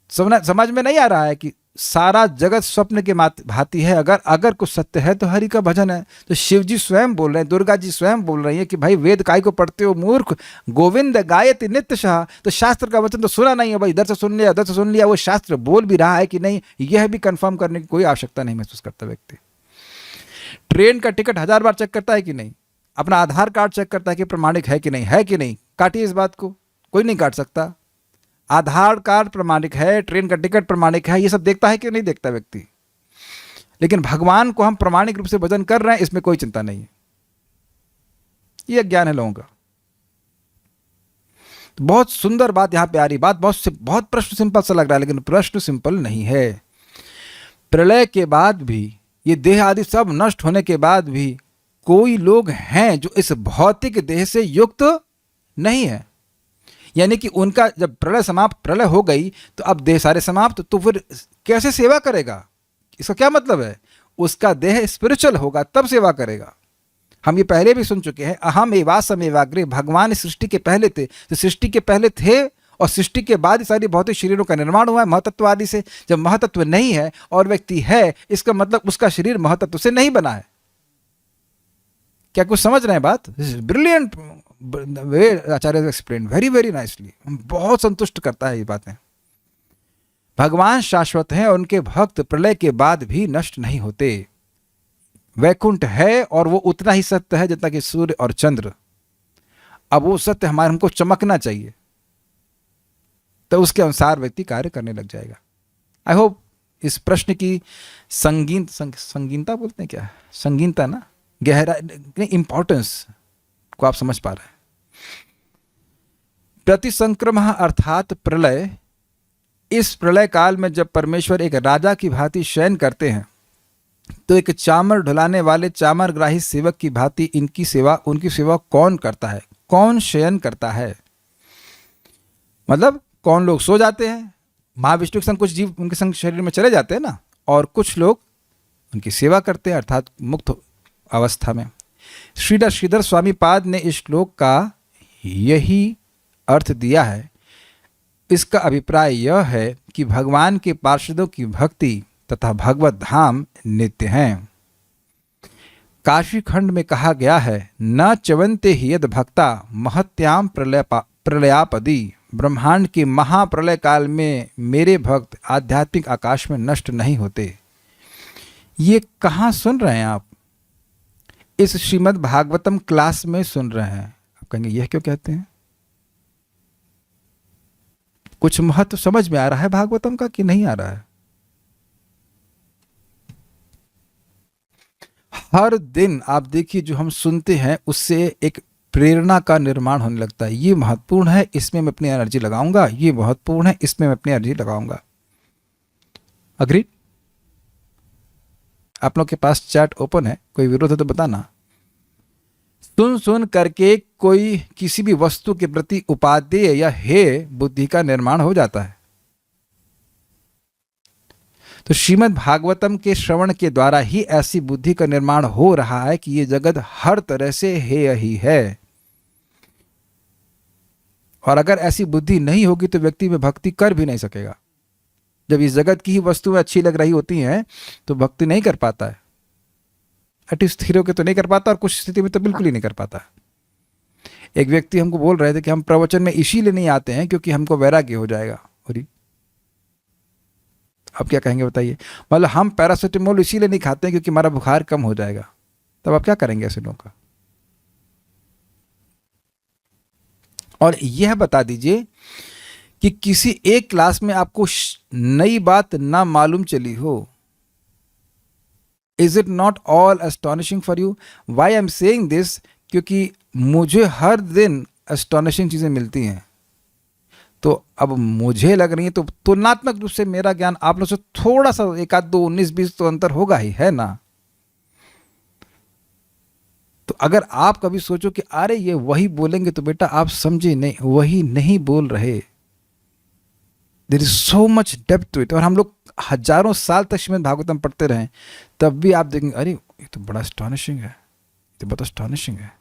समझ में नहीं आ रहा है कि सारा जगत स्वप्न के भांति है। अगर कुछ सत्य है तो हरि का भजन है। तो शिवजी स्वयं बोल रहे हैं, दुर्गा जी स्वयं बोल रही है कि भाई वेद काय को पढ़ते हो मूर्ख, गोविंद गायति नित्य शाह। तो शास्त्र का वचन तो सुना नहीं है भाई, इधर से सुन लिया उधर से सुन लिया। वो शास्त्र बोल भी रहा है कि नहीं, यह भी कंफर्म करने की कोई आवश्यकता नहीं महसूस करता व्यक्ति। ट्रेन का टिकट 1000 बार चेक करता है कि नहीं? अपना आधार कार्ड चेक करता है कि प्रमाणिक है कि नहीं? काटिए इस बात को, कोई नहीं काट सकता। आधार कार्ड प्रमाणिक है, ट्रेन का टिकट प्रमाणिक है, ये सब देखता है कि नहीं देखता व्यक्ति। लेकिन भगवान को हम प्रमाणिक रूप से भजन कर रहे हैं, इसमें कोई चिंता नहीं है। ये ज्ञान है लोगों का। तो बहुत सुंदर बात यहां पे आ रही। बात बहुत प्रश्न सिंपल सा लग रहा है, लेकिन प्रश्न सिंपल नहीं है। प्रलय के बाद भी, ये देह आदि सब नष्ट होने के बाद भी कोई लोग हैं जो इस भौतिक देह से युक्त नहीं है। यानी कि उनका जब प्रलय हो गई तो अब देह सारे समाप्त, तो फिर कैसे सेवा करेगा? इसका क्या मतलब है? उसका देह स्पिरिचुअल होगा तब सेवा करेगा। हम ये पहले भी सुन चुके हैं, अहम एवासम एवाग्रे। भगवान सृष्टि के पहले थे, तो सृष्टि के पहले थे और सृष्टि के बाद सारी भौतिक शरीरों का निर्माण हुआ है महतत्व आदि से। जब महतत्व नहीं है और व्यक्ति है, इसका मतलब उसका शरीर महतत्व से नहीं बना है। क्या कुछ समझ रहे हैं बात? ब्रिलियंट वे आचार्य एक्सप्लेन वेरी वेरी नाइसली। बहुत संतुष्ट करता है ये बातें। भगवान शाश्वत हैं और उनके भक्त प्रलय के बाद भी नष्ट नहीं होते। वैकुंठ है और वो उतना ही सत्य है जितना कि सूर्य और चंद्र। अब वो सत्य हमको चमकना चाहिए, तो उसके अनुसार व्यक्ति कार्य करने लग जाएगा। आई होप इस प्रश्न की संगीनता बोलते हैं क्या, संगीनता ना, गहरा इंपॉर्टेंस को आप समझ पा रहे हैं। प्रतिसंक्रमः अर्थात प्रलय। इस प्रलय काल में जब परमेश्वर एक राजा की भांति शयन करते हैं, तो एक चामर ढुलाने वाले चामरग्राही सेवक की भांति उनकी सेवा कौन करता है? कौन शयन करता है? मतलब कौन लोग सो जाते हैं, महाविष्णु के संग कुछ जीव उनके संग शरीर में चले जाते हैं ना, और कुछ लोग उनकी सेवा करते हैं अर्थात मुक्त अवस्था में। श्रीधर स्वामी पाद ने इस श्लोक का यही अर्थ दिया है। इसका अभिप्राय यह है कि भगवान के पार्षदों की भक्ति तथा भगवत धाम नित्य हैं। काशी खंड में कहा गया है, न च्यवन्ते हि यद भक्ता महत्याम प्रलयापदी। ब्रह्मांड के महाप्रलय काल में मेरे भक्त आध्यात्मिक आकाश में नष्ट नहीं होते। ये कहाँ सुन रहे हैं आप? इस श्रीमद् भागवतम क्लास में सुन रहे हैं। आप कहेंगे यह क्यों कहते हैं? कुछ महत्व समझ में आ रहा है भागवतम का कि नहीं आ रहा है? हर दिन आप देखिए जो हम सुनते हैं उससे एक प्रेरणा का निर्माण होने लगता है। ये महत्वपूर्ण है, इसमें मैं अपनी एनर्जी लगाऊंगा। ये महत्वपूर्ण है, इसमें मैं अपनी एनर्जी लगाऊंगा। अग्री? आप लोग के पास चैट ओपन है, कोई विरोध है तो बताना। सुन करके कोई किसी भी वस्तु के प्रति उपादेय या हेय बुद्धि का निर्माण हो जाता है। तो श्रीमद् भागवतम के श्रवण के द्वारा ही ऐसी बुद्धि का निर्माण हो रहा है कि ये जगत हर तरह से हेय ही है। और अगर ऐसी बुद्धि नहीं होगी तो व्यक्ति में भक्ति कर भी नहीं सकेगा। जब इस जगत की ही वस्तुएं अच्छी लग रही होती हैं तो भक्ति नहीं कर पाता है। एटलीस्ट स्थिर होकर तो नहीं कर पाता, और कुछ स्थिति में तो बिल्कुल ही नहीं कर पाता। एक व्यक्ति हमको बोल रहे थे कि हम प्रवचन में इसीलिए नहीं आते हैं क्योंकि हमको वैराग्य हो जाएगा। और अब क्या कहेंगे बताइए? मतलब हम पैरासिटामोल इसीलिए नहीं खाते हैं क्योंकि हमारा बुखार कम हो जाएगा। तब आप क्या करेंगे ऐसे लोगों का? और यह बता दीजिए कि किसी एक क्लास में आपको नई बात ना मालूम चली हो, is it not all astonishing for you? Why I am saying this, क्योंकि मुझे हर दिन एस्टॉनिशिंग चीजें मिलती हैं। तो अब मुझे लग रही है तो तुलनात्मक रूप से मेरा ज्ञान आप लोग से थोड़ा सा 1 आध 2 19 20 तो अंतर होगा ही, है ना? तो अगर आप कभी सोचो कि अरे ये वही बोलेंगे, तो बेटा आप समझे नहीं, वही नहीं बोल रहे। There is so much depth to it. और हम लोग हजारों साल तक श्रीमद् भागवतम पढ़ते रहे, तब भी आप देखेंगे अरे ये तो बड़ा एस्टॉनिशिंग है, ये बहुत एस्टॉनिशिंग है।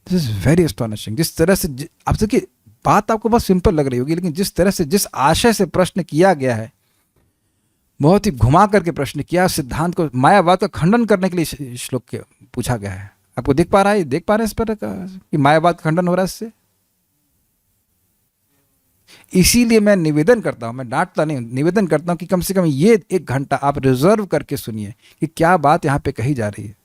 This is very astonishing. जिस तरह से आप देखिए, बात आपको बहुत सिंपल लग रही होगी, लेकिन जिस तरह से, जिस आशय से प्रश्न किया गया है, बहुत ही घुमा करके प्रश्न किया, सिद्धांत को, मायावाद का खंडन करने के लिए श्लोक के पूछा गया है। आपको देख पा रहा है, देख पा रहे हैं इस पर कि मायावाद का खंडन हो रहा है इससे? इसीलिए मैं निवेदन करता हूं, मैं डांटता नहीं, निवेदन करता हूं कि कम से कम ये 1 घंटा आप रिजर्व करके सुनिए कि क्या बात यहां पे कही जा रही है।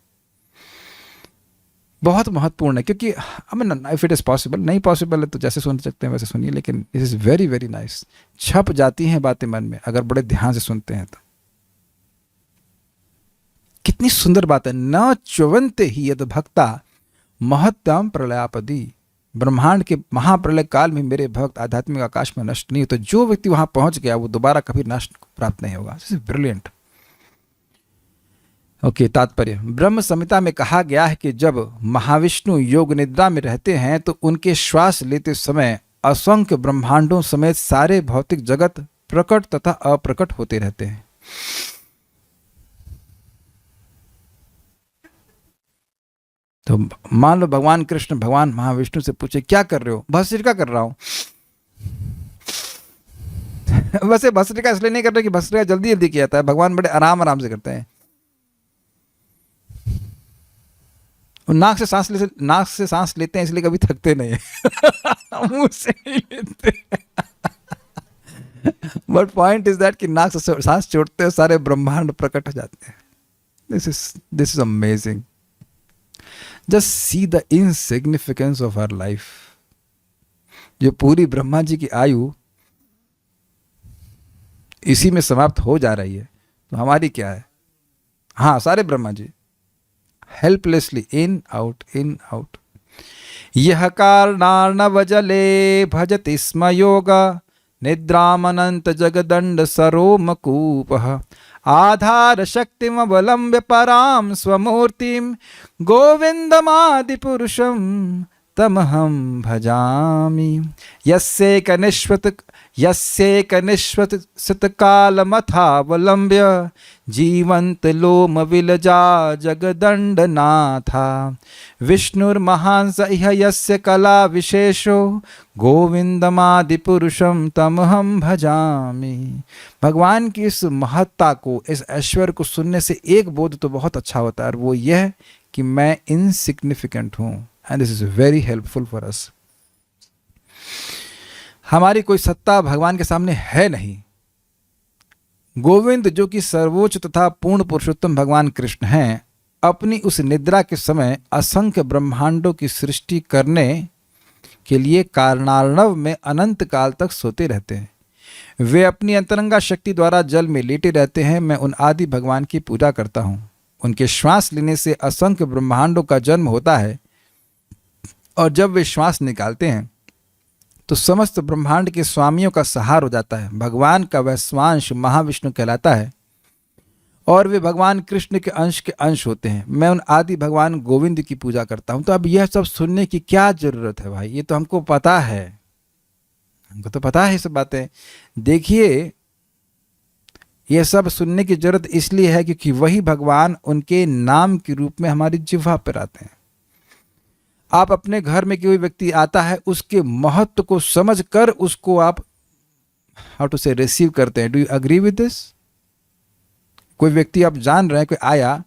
बहुत महत्वपूर्ण है, क्योंकि इफ इट इज पॉसिबल, नहीं पॉसिबल है तो जैसे सुन सकते हैं वैसे सुनिए, लेकिन this is very very nice. छप जाती हैं बातें मन में अगर बड़े ध्यान से सुनते हैं तो। कितनी सुंदर बात है। न च्यवन्ते ही यद भक्ता महत्तम प्रलयापदी। ब्रह्मांड के महाप्रलय काल में मेरे भक्त आध्यात्मिक आकाश में नष्ट नहीं होते। जो व्यक्ति वहां पहुंच गया वो दोबारा कभी नष्ट प्राप्त नहीं होगा। This is brilliant. ओके, तात्पर्य। ब्रह्म संहिता में कहा गया है कि जब महाविष्णु योग निद्रा में रहते हैं तो उनके श्वास लेते समय असंख्य ब्रह्मांडों समेत सारे भौतिक जगत प्रकट तथा अप्रकट होते रहते हैं। तो मान लो भगवान कृष्ण भगवान महाविष्णु से पूछे क्या कर रहे हो? भस्त्रिका कर रहा हूं। वैसे भस्त्रिका इसलिए नहीं कर रहे कि भस्त्रिका जल्दी जल्दी किया जाता है, भगवान बड़े आराम आराम से करते हैं। नाक से सांस लेते हैं इसलिए कभी थकते नहीं है। मुंह से नहीं लेते। बट पॉइंट इज दैट कि नाक से सांस छोड़ते हैं सारे ब्रह्मांड प्रकट हो जाते हैं। This is amazing. Just see the insignificance of our life. जो पूरी ब्रह्मा जी की आयु इसी में समाप्त हो जा रही है, तो हमारी क्या है? हाँ, सारे Brahma ji helplessly in out. यह कारणार्णव जले भजति स्म योगा निद्रामनंत जगदंड सरोमकूपः आधार शक्तिमवलंब्य पराम स्वमूर्तिम गोविंदमादिपुरुषम तमहं भजामि। यस्यैक निश्वसितकालमथावलम्ब्य जीवन्त लोम विलजा जगदण्डनाथा विष्णुर्महांस इह यस्य कला विशेषो गोविंदमादिपुरुषम तमहं भजामि। भगवान की इस महत्ता को, इस ऐश्वर्य को सुनने से एक बोध तो बहुत अच्छा होता है, और वो यह कि मैं इनसिग्निफिकेंट हूं। And this is very helpful for us. हमारी कोई सत्ता भगवान के सामने है नहीं। गोविंद जो कि सर्वोच्च तथा पूर्ण पुरुषोत्तम भगवान कृष्ण हैं, अपनी उस निद्रा के समय असंख्य ब्रह्मांडों की सृष्टि करने के लिए कारणार्णव में अनंत काल तक सोते रहते हैं। वे अपनी अंतरंगा शक्ति द्वारा जल में लेटे रहते हैं। मैं उन आदि भगवान की पूजा करता हूँ। उनके श्वास लेने से असंख्य ब्रह्मांडों का जन्म होता है, और जब वे श्वास निकालते हैं तो समस्त ब्रह्मांड के स्वामियों का सहार हो जाता है। भगवान का वह स्वांश महाविष्णु कहलाता है, और वे भगवान कृष्ण के अंश होते हैं। मैं उन आदि भगवान गोविंद की पूजा करता हूं। तो अब यह सब सुनने की क्या जरूरत है भाई? ये तो हमको पता है, हमको तो पता है ये सब बातें। देखिए, ये सब सुनने की जरूरत इसलिए है क्योंकि वही भगवान उनके नाम के रूप में हमारी जिह्वा पर आते हैं। आप अपने घर में कोई व्यक्ति आता है, उसके महत्व को समझकर उसको आप हाउ टू से रिसीव करते हैं। Do you agree with this? कोई व्यक्ति आप जान रहे हैं, कोई आया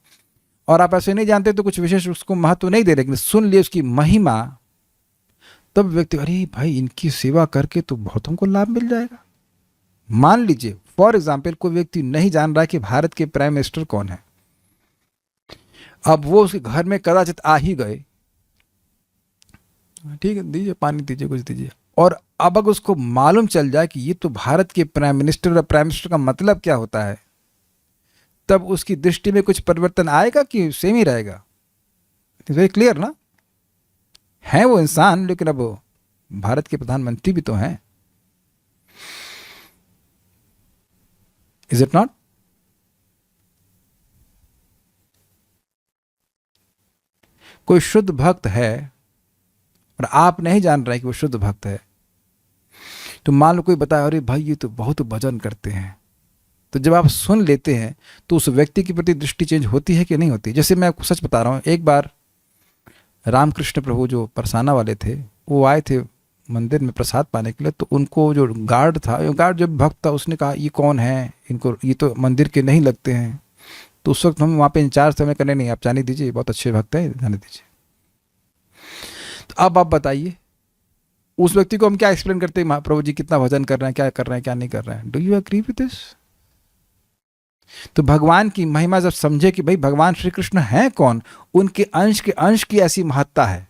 और आप ऐसे नहीं जानते तो कुछ विशेष उसको महत्व नहीं दे रहे, लेकिन सुन लिए उसकी महिमा, तब व्यक्ति अरे भाई इनकी सेवा करके तो बहुतों को लाभ मिल जाएगा। मान लीजिए फॉर एग्जाम्पल कोई व्यक्ति नहीं जान रहा कि भारत के प्राइम मिनिस्टर कौन है, अब वो उसके घर में कदाचित आ ही गए, ठीक है दीजिए पानी दीजिए कुछ दीजिए, और अब अगर उसको मालूम चल जाए कि ये तो भारत के प्राइम मिनिस्टर, और प्राइम मिनिस्टर का मतलब क्या होता है, तब उसकी दृष्टि में कुछ परिवर्तन आएगा कि सेम ही रहेगा? वेरी क्लियर ना? है वो इंसान, लेकिन अब भारत के प्रधानमंत्री भी तो हैं। Is it not? कोई शुद्ध भक्त है और आप नहीं जान रहे कि वो शुद्ध भक्त है, तो मान लो कोई बताया अरे भाई ये तो बहुत भजन करते हैं, तो जब आप सुन लेते हैं तो उस व्यक्ति के प्रति दृष्टि चेंज होती है कि नहीं होती? जैसे मैं आपको सच बता रहा हूँ, एक बार रामकृष्ण प्रभु जो परसाना वाले थे, वो आए थे मंदिर में प्रसाद पाने के लिए, तो उनको जो गार्ड था, गार्ड जब भक्त था, उसने कहा ये कौन है, इनको ये तो मंदिर के नहीं लगते हैं। तो उस वक्त हम वहाँ पे इंचार्ज थे, हमें करने नहीं, आप जाने दीजिए, बहुत अच्छे भक्त हैं, जाने दीजिए। तो अब आप बताइए उस व्यक्ति को हम क्या एक्सप्लेन करते हैं, महाप्रभु जी कितना भजन कर रहे हैं, क्या कर रहे हैं, क्या नहीं कर रहे हैं? Do you agree with this? तो भगवान की महिमा जब समझे कि भाई भगवान श्री कृष्ण हैं कौन, उनके अंश के अंश की ऐसी महत्ता है,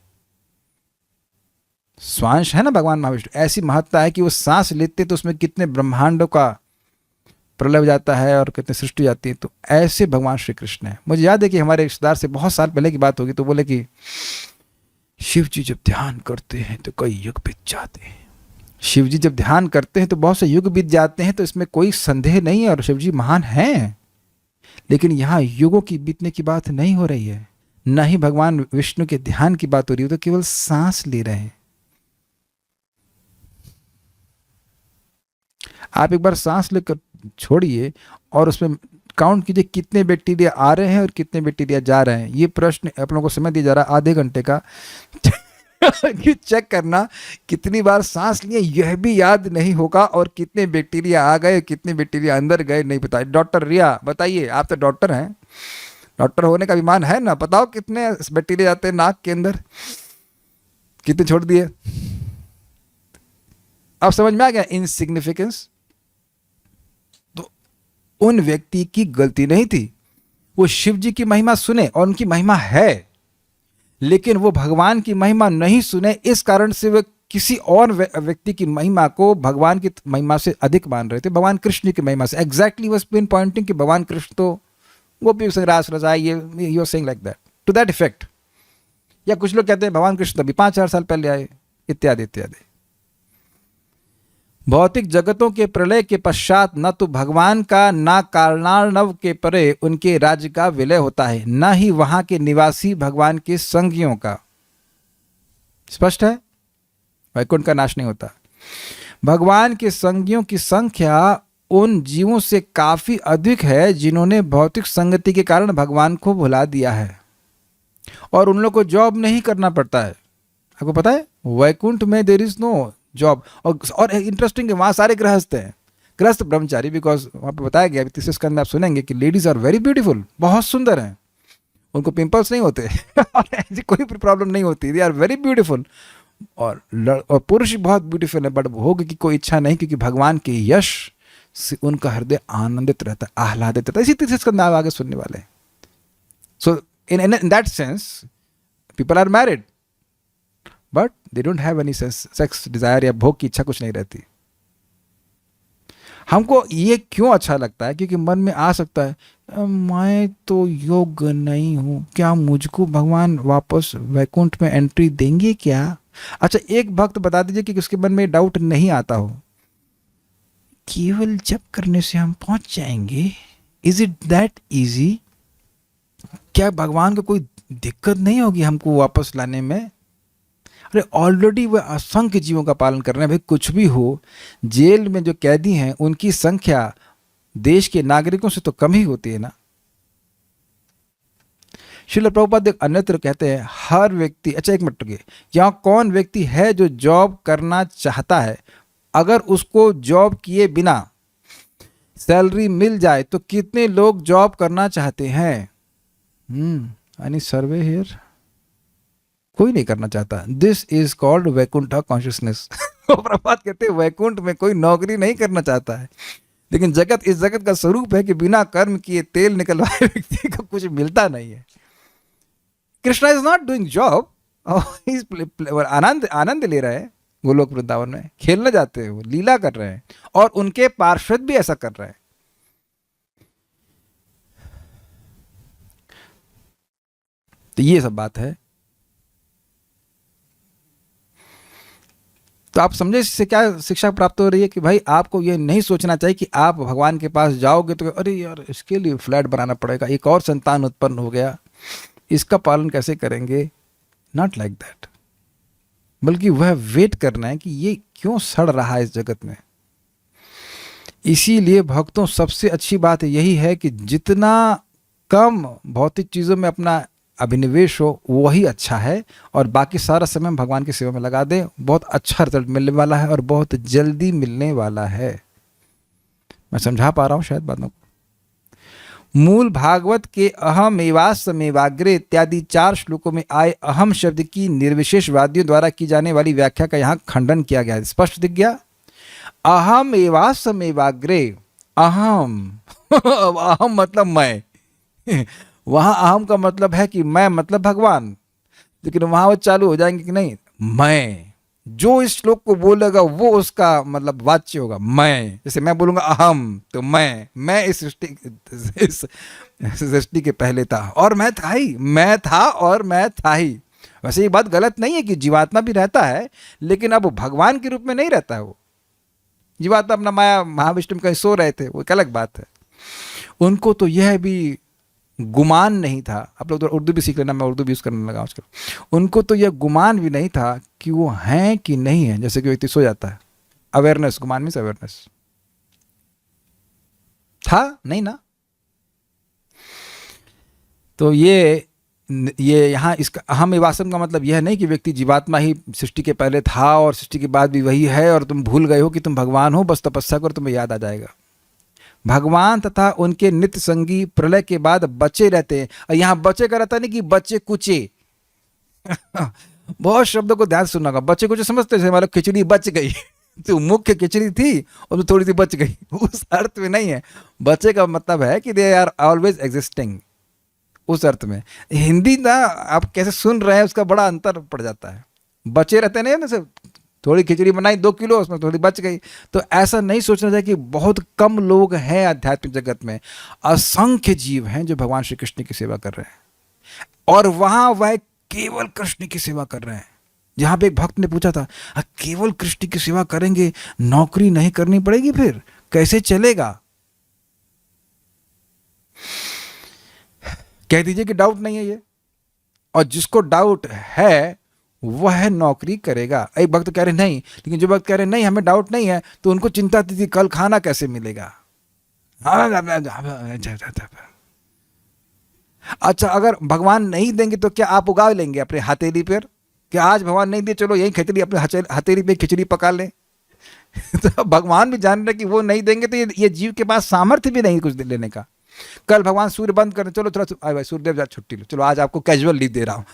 स्वांश है ना भगवान महाविष्णु, ऐसी महत्ता है कि वो सांस लेते तो उसमें कितने ब्रह्मांडों का प्रलय हो जाता है और कितनी सृष्टि जाती है। तो ऐसे भगवान श्री कृष्ण है। मुझे याद है कि हमारे रिश्तेदार से बहुत साल पहले की बात होगी, तो बोले कि शिव जी जब ध्यान करते हैं तो कई युग बीत जाते हैं। शिव जी जब ध्यान करते हैं तो बहुत से युग बीत जाते हैं, तो इसमें कोई संदेह नहीं है, और शिव जी महान हैं, लेकिन यहाँ युगों की बीतने की बात नहीं हो रही है, न ही भगवान विष्णु के ध्यान की बात हो रही है, तो केवल सांस ले रहे हैं। आप एक बार सांस लेकर छोड़िए और उसमें काउंट कीजिए कितने बैक्टीरिया आ रहे हैं और कितने बैक्टीरिया जा रहे हैं। ये प्रश्न आप लोगों को समय दिया जा रहा है आधे घंटे का कि चेक करना कितनी बार सांस लिए, यह भी याद नहीं होगा, और कितने बैक्टीरिया आ गए, कितने बैक्टीरिया अंदर गए नहीं पता। डॉक्टर रिया बताइए, आप तो डॉक्टर हैं, डॉक्टर होने का अभिमान है ना, बताओ कितने बैक्टीरिया जाते हैं नाक के अंदर, कितने छोड़ दिए? अब समझ में आ गया इनसिग्निफिकेंस? तो उन व्यक्ति की गलती नहीं थी, वो शिव जी की महिमा सुने और उनकी महिमा है, लेकिन वो भगवान की महिमा नहीं सुने, इस कारण से वे किसी और व्यक्ति की महिमा को भगवान की महिमा से अधिक मान रहे थे, भगवान कृष्ण की महिमा से। एग्जैक्टली वाज पिन पॉइंटिंग कि भगवान कृष्ण तो गोपी संग रास रचाए, ये you are saying like that, to that effect. या कुछ लोग कहते हैं भगवान कृष्ण तभी 5000 साल पहले आए, इत्यादि इत्यादि। भौतिक जगतों के प्रलय के पश्चात न तो भगवान का, न कारणार्णव के परे उनके राज्य का विलय होता है, न ही वहां के निवासी भगवान के संगियों का। स्पष्ट है? वैकुंठ का नाश नहीं होता। भगवान के संगियों की संख्या उन जीवों से काफी अधिक है जिन्होंने भौतिक संगति के कारण भगवान को भुला दिया है, और उन लोगों को जॉब नहीं करना पड़ता है। आपको पता है वैकुंठ में देयर इज नो जॉब। और इंटरेस्टिंग है, वहाँ सारे गृहस्थ हैं, गृहस्थ ब्रह्मचारी, बिकॉज वहाँ पे बताया गया, तीसरे स्कंद में आप सुनेंगे कि लेडीज आर वेरी ब्यूटीफुल, बहुत सुंदर हैं, उनको पिंपल्स नहीं होते और ऐसी कोई प्रॉब्लम नहीं होती, दे आर वेरी ब्यूटीफुल। और पुरुष बहुत ब्यूटीफुल है, बट भोग की कोई इच्छा नहीं, क्योंकि भगवान के यश से उनका हृदय आनंदित रहता है, आह्लादित रहता है। इसी तीसरे स्कंद में आप आगे सुनने वाले हैं। So in that sense people are married but they don't have any sex desire, या भोग की इच्छा कुछ नहीं रहती। हमको ये क्यों अच्छा लगता है? क्योंकि मन में आ सकता है मैं तो योग्य नहीं हूं, क्या मुझको भगवान वापस वैकुंठ में एंट्री देंगे क्या? अच्छा, एक भक्त बता दीजिए कि उसके मन में डाउट नहीं आता हो, केवल जप करने से हम पहुंच जाएंगे, इज इट दैट इजी? क्या भगवान को कोई दिक्कत नहीं होगी हमको वापस लाने में? अरे ऑलरेडी वह असंख्य जीवों का पालन कर रहे हैं भाई। कुछ भी हो, जेल में जो कैदी हैं उनकी संख्या देश के नागरिकों से तो कम ही होती है ना। श्रील प्रभुपाद अन्यत्र कहते हैं हर व्यक्ति, अच्छा एक मिनट रुकिए, यहाँ कौन व्यक्ति है जो जॉब करना चाहता है, अगर उसको जॉब किए बिना सैलरी मिल जाए तो कितने लोग जॉब करना चाहते हैं? Any survey here? कोई नहीं करना चाहता। This is called Vaikuntha consciousness. Prabhupada कहते हैं वैकुंठ में कोई नौकरी नहीं करना चाहता है, लेकिन जगत, इस जगत का स्वरूप है कि बिना कर्म किए तेल निकलवाए व्यक्ति को कुछ मिलता नहीं है। Krishna is not doing job, आनंद ले रहे हैं गोलोक वृंदावन में, खेलने जाते हैं, वो लीला कर रहे हैं, और उनके पार्षद भी ऐसा कर रहे हैं। तो ये सब बात है। तो आप समझे इससे क्या शिक्षा प्राप्त हो रही है कि भाई आपको ये नहीं सोचना चाहिए कि आप भगवान के पास जाओगे तो अरे यार इसके लिए फ्लैट बनाना पड़ेगा, एक और संतान उत्पन्न हो गया, इसका पालन कैसे करेंगे। नॉट लाइक दैट, बल्कि वह वेट करना है कि ये क्यों सड़ रहा है इस जगत में। इसीलिए भक्तों सबसे अच्छी बात यही है कि जितना कम भौतिक चीज़ों में अपना अभिनिवेश हो वही अच्छा है, और बाकी सारा समय भगवान की सेवा में लगा दें, बहुत अच्छा रिजल्ट मिलने वाला है और बहुत जल्दी मिलने वाला है। मैं समझा पा रहा हूँ शायद बातों को। मूल भागवत के अहम एवास्मेवाग्रे इत्यादि 4 श्लोकों में आए अहम शब्द की निर्विशेषवादियों द्वारा की जाने वाली व्याख्या का यहाँ खंडन किया गया है। स्पष्ट दिख गया, अहम एवास्मेवाग्रे, अहम अहम मतलब मैं। वहां अहम का मतलब है कि मैं मतलब भगवान, लेकिन वहां वो चालू हो जाएंगे कि नहीं, मैं। जो इस श्लोक को बोलेगा वो उसका मतलब वाच्य होगा, मैं। जैसे मैं बोलूंगा अहम, तो मैं इस सृष्टि के पहले था और मैं था ही, मैं था और मैं था ही। वैसे ये बात गलत नहीं है कि जीवात्मा भी रहता है, लेकिन अब भगवान के रूप में नहीं रहता है। वो जीवात्मा अपना माया महाविष्णु में कहीं सो रहे थे, वो एक अलग बात है। उनको तो यह भी गुमान नहीं था, आप लोग तो उर्दू भी सीख लेना, मैं उर्दू भी यूज़ करने लगा आजकल। उनको तो यह गुमान भी नहीं था कि वो हैं कि नहीं है। जैसे कि व्यक्ति सो जाता है, अवेयरनेस, गुमान मीन्स अवेयरनेस, था नहीं ना। तो ये यहाँ इसका अहम एवासम का मतलब यह नहीं कि व्यक्ति जीवात्मा ही सृष्टि के पहले था और सृष्टि के बाद भी वही है और तुम भूल गए हो कि तुम भगवान हो, बस तपस्या करो तुम्हें याद आ जाएगा। भगवान तथा उनके नित्य संगी प्रलय के बाद बचे रहते हैं। और यहाँ बचे का रहता नहीं कि बच्चे कुचे। बहुत शब्दों को ध्यान सुनना, बच्चे कुचे समझते हैं मतलब खिचड़ी बच गई तो मुख्य खिचड़ी थी और तो थोड़ी सी बच गई, उस अर्थ में नहीं है। बचे का मतलब है कि दे आर ऑलवेज एग्जिस्टिंग, उस अर्थ में। हिंदी ना आप कैसे सुन रहे हैं उसका बड़ा अंतर पड़ जाता है। बचे रहते नहीं ना, सिर्फ थोड़ी खिचड़ी बनाई 2 किलो, उसमें थोड़ी बच गई। तो ऐसा नहीं सोचना चाहिए कि बहुत कम लोग हैं आध्यात्मिक जगत में। असंख्य जीव हैं जो भगवान श्री कृष्ण की सेवा कर रहे हैं, और वहाँ वह केवल कृष्ण की सेवा कर रहे हैं। जहाँ पे एक भक्त ने पूछा था, केवल कृष्ण की सेवा करेंगे, नौकरी नहीं करनी पड़ेगी, फिर कैसे चलेगा? कह दीजिए कि डाउट नहीं है ये, और जिसको डाउट है वह नौकरी करेगा। एक भक्त कह रहे नहीं, लेकिन जो भक्त कह रहे नहीं हमें डाउट नहीं है, तो उनको चिंता थी कल खाना कैसे मिलेगा। अच्छा, अगर भगवान नहीं देंगे तो क्या आप उगा लेंगे अपने हथेली पर? क्या आज भगवान नहीं दे, चलो यही खिचड़ी अपने हथेली पे खिचड़ी पका लें? तो भगवान भी जान रहे कि वो नहीं देंगे, तो ये जीव के पास सामर्थ्य भी नहीं कुछ लेने का। कल भगवान सूर्य बंद करें, चलो थोड़ा भाई सूर्यदेव जा छुट्टी लो, चलो आज आपको कैजुअल लीव दे रहा हूं।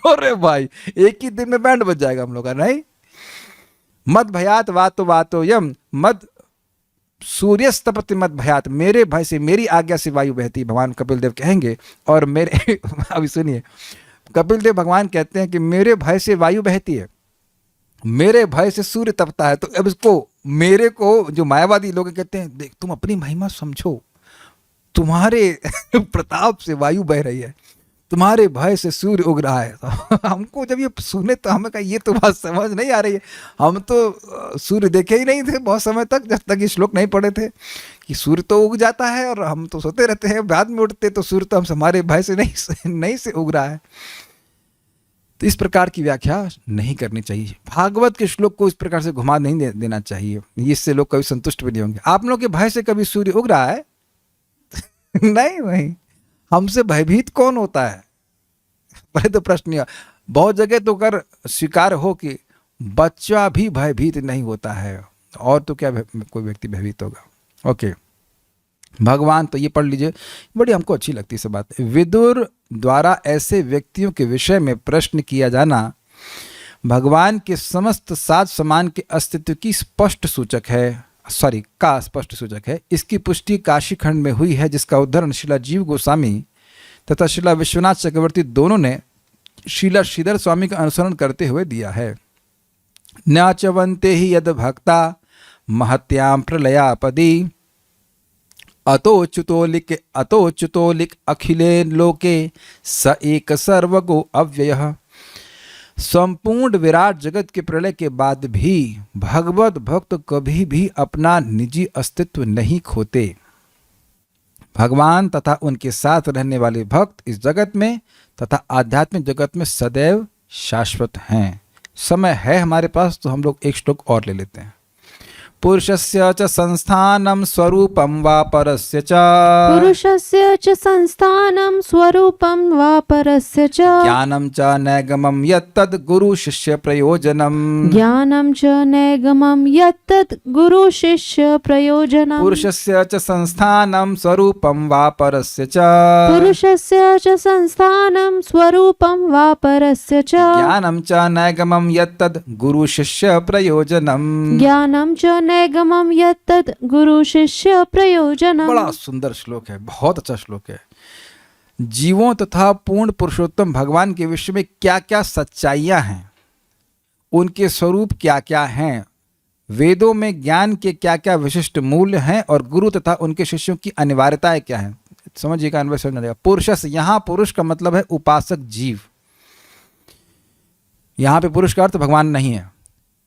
अरे भाई एक ही दिन में बैंड बज जाएगा हम लोग का। नहीं, मद भयात वातो यम मद सूर्यस्तपति मद भयात, मेरे भय से, मेरी आज्ञा से वायु बहती, भगवान कपिल देव कहेंगे। और मेरे अभी सुनिए, कपिल देव भगवान कहते हैं कि मेरे भय से वायु बहती है, मेरे भय से सूर्य तपता है। तो अब इसको, मेरे को जो मायावादी लोग कहते हैं, देख तुम अपनी महिमा समझो, तुम्हारे प्रताप से वायु बह रही है, तुम्हारे भय से सूर्य उग रहा है। तो हमको जब ये सुने तो हमें कहा ये तो बात समझ नहीं आ रही है। हम तो सूर्य देखे ही नहीं थे बहुत समय तक, जब तक ये श्लोक नहीं पढ़े थे कि सूर्य तो उग जाता है और हम तो सोते रहते हैं, बाद में उठते तो सूर्य तो हम हमारे भय से नहीं से उग रहा है। तो इस प्रकार की व्याख्या नहीं करनी चाहिए। भागवत के श्लोक को इस प्रकार से घुमा नहीं देना चाहिए, इससे लोग कभी संतुष्ट भी नहीं होंगे। आप लोगों के भय से कभी सूर्य उग रहा है? नहीं भाई, हमसे भयभीत कौन होता है? पहले तो प्रश्न यह, बहुत जगह तो कर स्वीकार हो कि बच्चा भी भयभीत नहीं होता है, और तो क्या कोई व्यक्ति भयभीत होगा। ओके, भगवान, तो ये पढ़ लीजिए, बड़ी हमको अच्छी लगती है सब बात। विदुर द्वारा ऐसे व्यक्तियों के विषय में प्रश्न किया जाना भगवान के समस्त साज समान के अस्तित्व की स्पष्ट सूचक है, का स्पष्ट सूचक है। इसकी पुष्टि काशी खंड में हुई है, जिसका उदाहरण शिला जीव गोस्वामी तथा शिला विश्वनाथ चक्रवर्ती दोनों ने शिला श्रीधर स्वामी का अनुसरण करते हुए दिया है। न चवंते ही यद भक्ता महत्याम प्रलयापदी अतोच्युतोलिक अखिले लोके स एक सर्वगो अव्ययः। संपूर्ण विराट जगत के प्रलय के बाद भी भगवत भक्त कभी भी अपना निजी अस्तित्व नहीं खोते। भगवान तथा उनके साथ रहने वाले भक्त इस जगत में तथा आध्यात्मिक जगत में सदैव शाश्वत हैं। समय है हमारे पास, तो हम लोग एक श्लोक और ले लेते हैं। पुरुषस्य च संस्थानं स्वरूपं वा परस्य च, पुरुषस्य च संस्थानं स्वरूपं वा परस्य च, ज्ञानं च नैगमं यत्तद् गुरु शिष्य प्रयोजनम्, ज्ञानं च नैगमं यत्तद् गुरु शिष्य प्रयोजनम्। पुरुषस्य च संस्थानं स्वरूपं वा परस्य च, पुरुषस्य च संस्थानं स्वरूपं वा परस्य च, ज्ञानं च नैगमं यत्तद् गुरु शिष्य प्रयोजनम्, ज्ञानं च नैगमं यत्तद् गुरु शिष्य प्रयोजनम्। बड़ा सुंदर श्लोक है, बहुत अच्छा श्लोक है। जीवों तथा पूर्ण पुरुषोत्तम भगवान के विषय में क्या क्या सच्चाइयां हैं, उनके स्वरूप क्या क्या हैं, वेदों में ज्ञान के क्या क्या विशिष्ट मूल्य हैं, और गुरु तथा उनके शिष्यों की अनिवार्यताएं क्या हैं, समझिएगा, अन्वय समझना जाएगा। पुरुषस, यहाँ पुरुष का मतलब है उपासक जीव, यहाँ पे पुरुष का अर्थ भगवान नहीं है।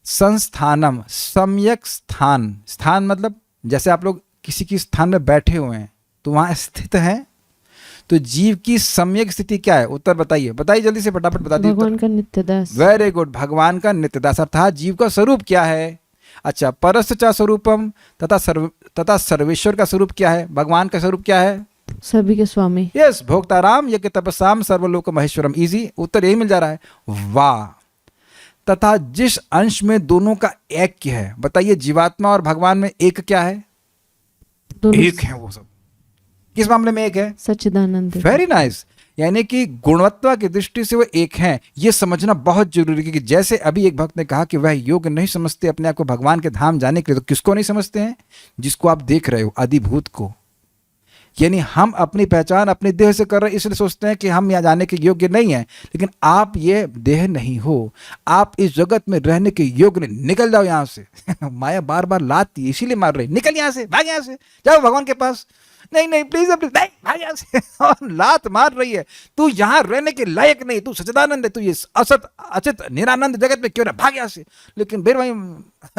संस्थानम, सम्यक स्थान, स्थान मतलब जैसे आप लोग किसी की स्थान में बैठे हुए हैं तो वहाँ स्थित हैं, तो जीव की सम्यक स्थिति क्या है? उत्तर बताइए, बताइए जल्दी से, फटाफट बता दीजिए। भगवान का नित्य दास। वेरी गुड, भगवान का नित्य दास, अर्थात जीव का स्वरूप क्या है? अच्छा, परस्य च स्वरूपम, तथा सर्वेश्वर का स्वरूप क्या है? भगवान का स्वरूप क्या है? सभी के स्वामी। यस, भोक्ताराम यज्ञ तपसाम सर्वलोक महेश्वरम। इजी उत्तर यही मिल जा रहा है, वाह। तथा जिस अंश में दोनों का ऐक्य है, बताइए जीवात्मा और भगवान में एक क्या है? एक है वो सब। किस मामले में एक है? सच्चिदानंद। वेरी नाइस, यानी कि गुणवत्ता की दृष्टि से वो एक हैं। ये समझना बहुत जरूरी है कि जैसे अभी एक भक्त ने कहा कि वह योग्य नहीं समझते अपने आप को भगवान के धाम जाने के लिए, तो किसको नहीं समझते हैं? जिसको आप देख रहे हो, अधिभूत को। यानी हम अपनी पहचान अपने देह से कर रहे हैं, इसलिए सोचते हैं कि हम यहाँ जाने के योग्य नहीं हैं, लेकिन आप ये देह नहीं हो, आप इस जगत में रहने के योग्य नहीं। निकल जाओ यहाँ से। माया बार बार लाती है, इसीलिए मार रही, निकल यहाँ से, भाग यहाँ से, जाओ भगवान के पास, नहीं नहीं प्लीज नहीं, भाग यहाँ से। और लात मार रही है, तू यहाँ रहने के लायक नहीं, तू सच्चिदानंद है, तू ये असत अचित निरानंद जगत में क्यों ना, भाग यहाँ से। लेकिन फिर वहीं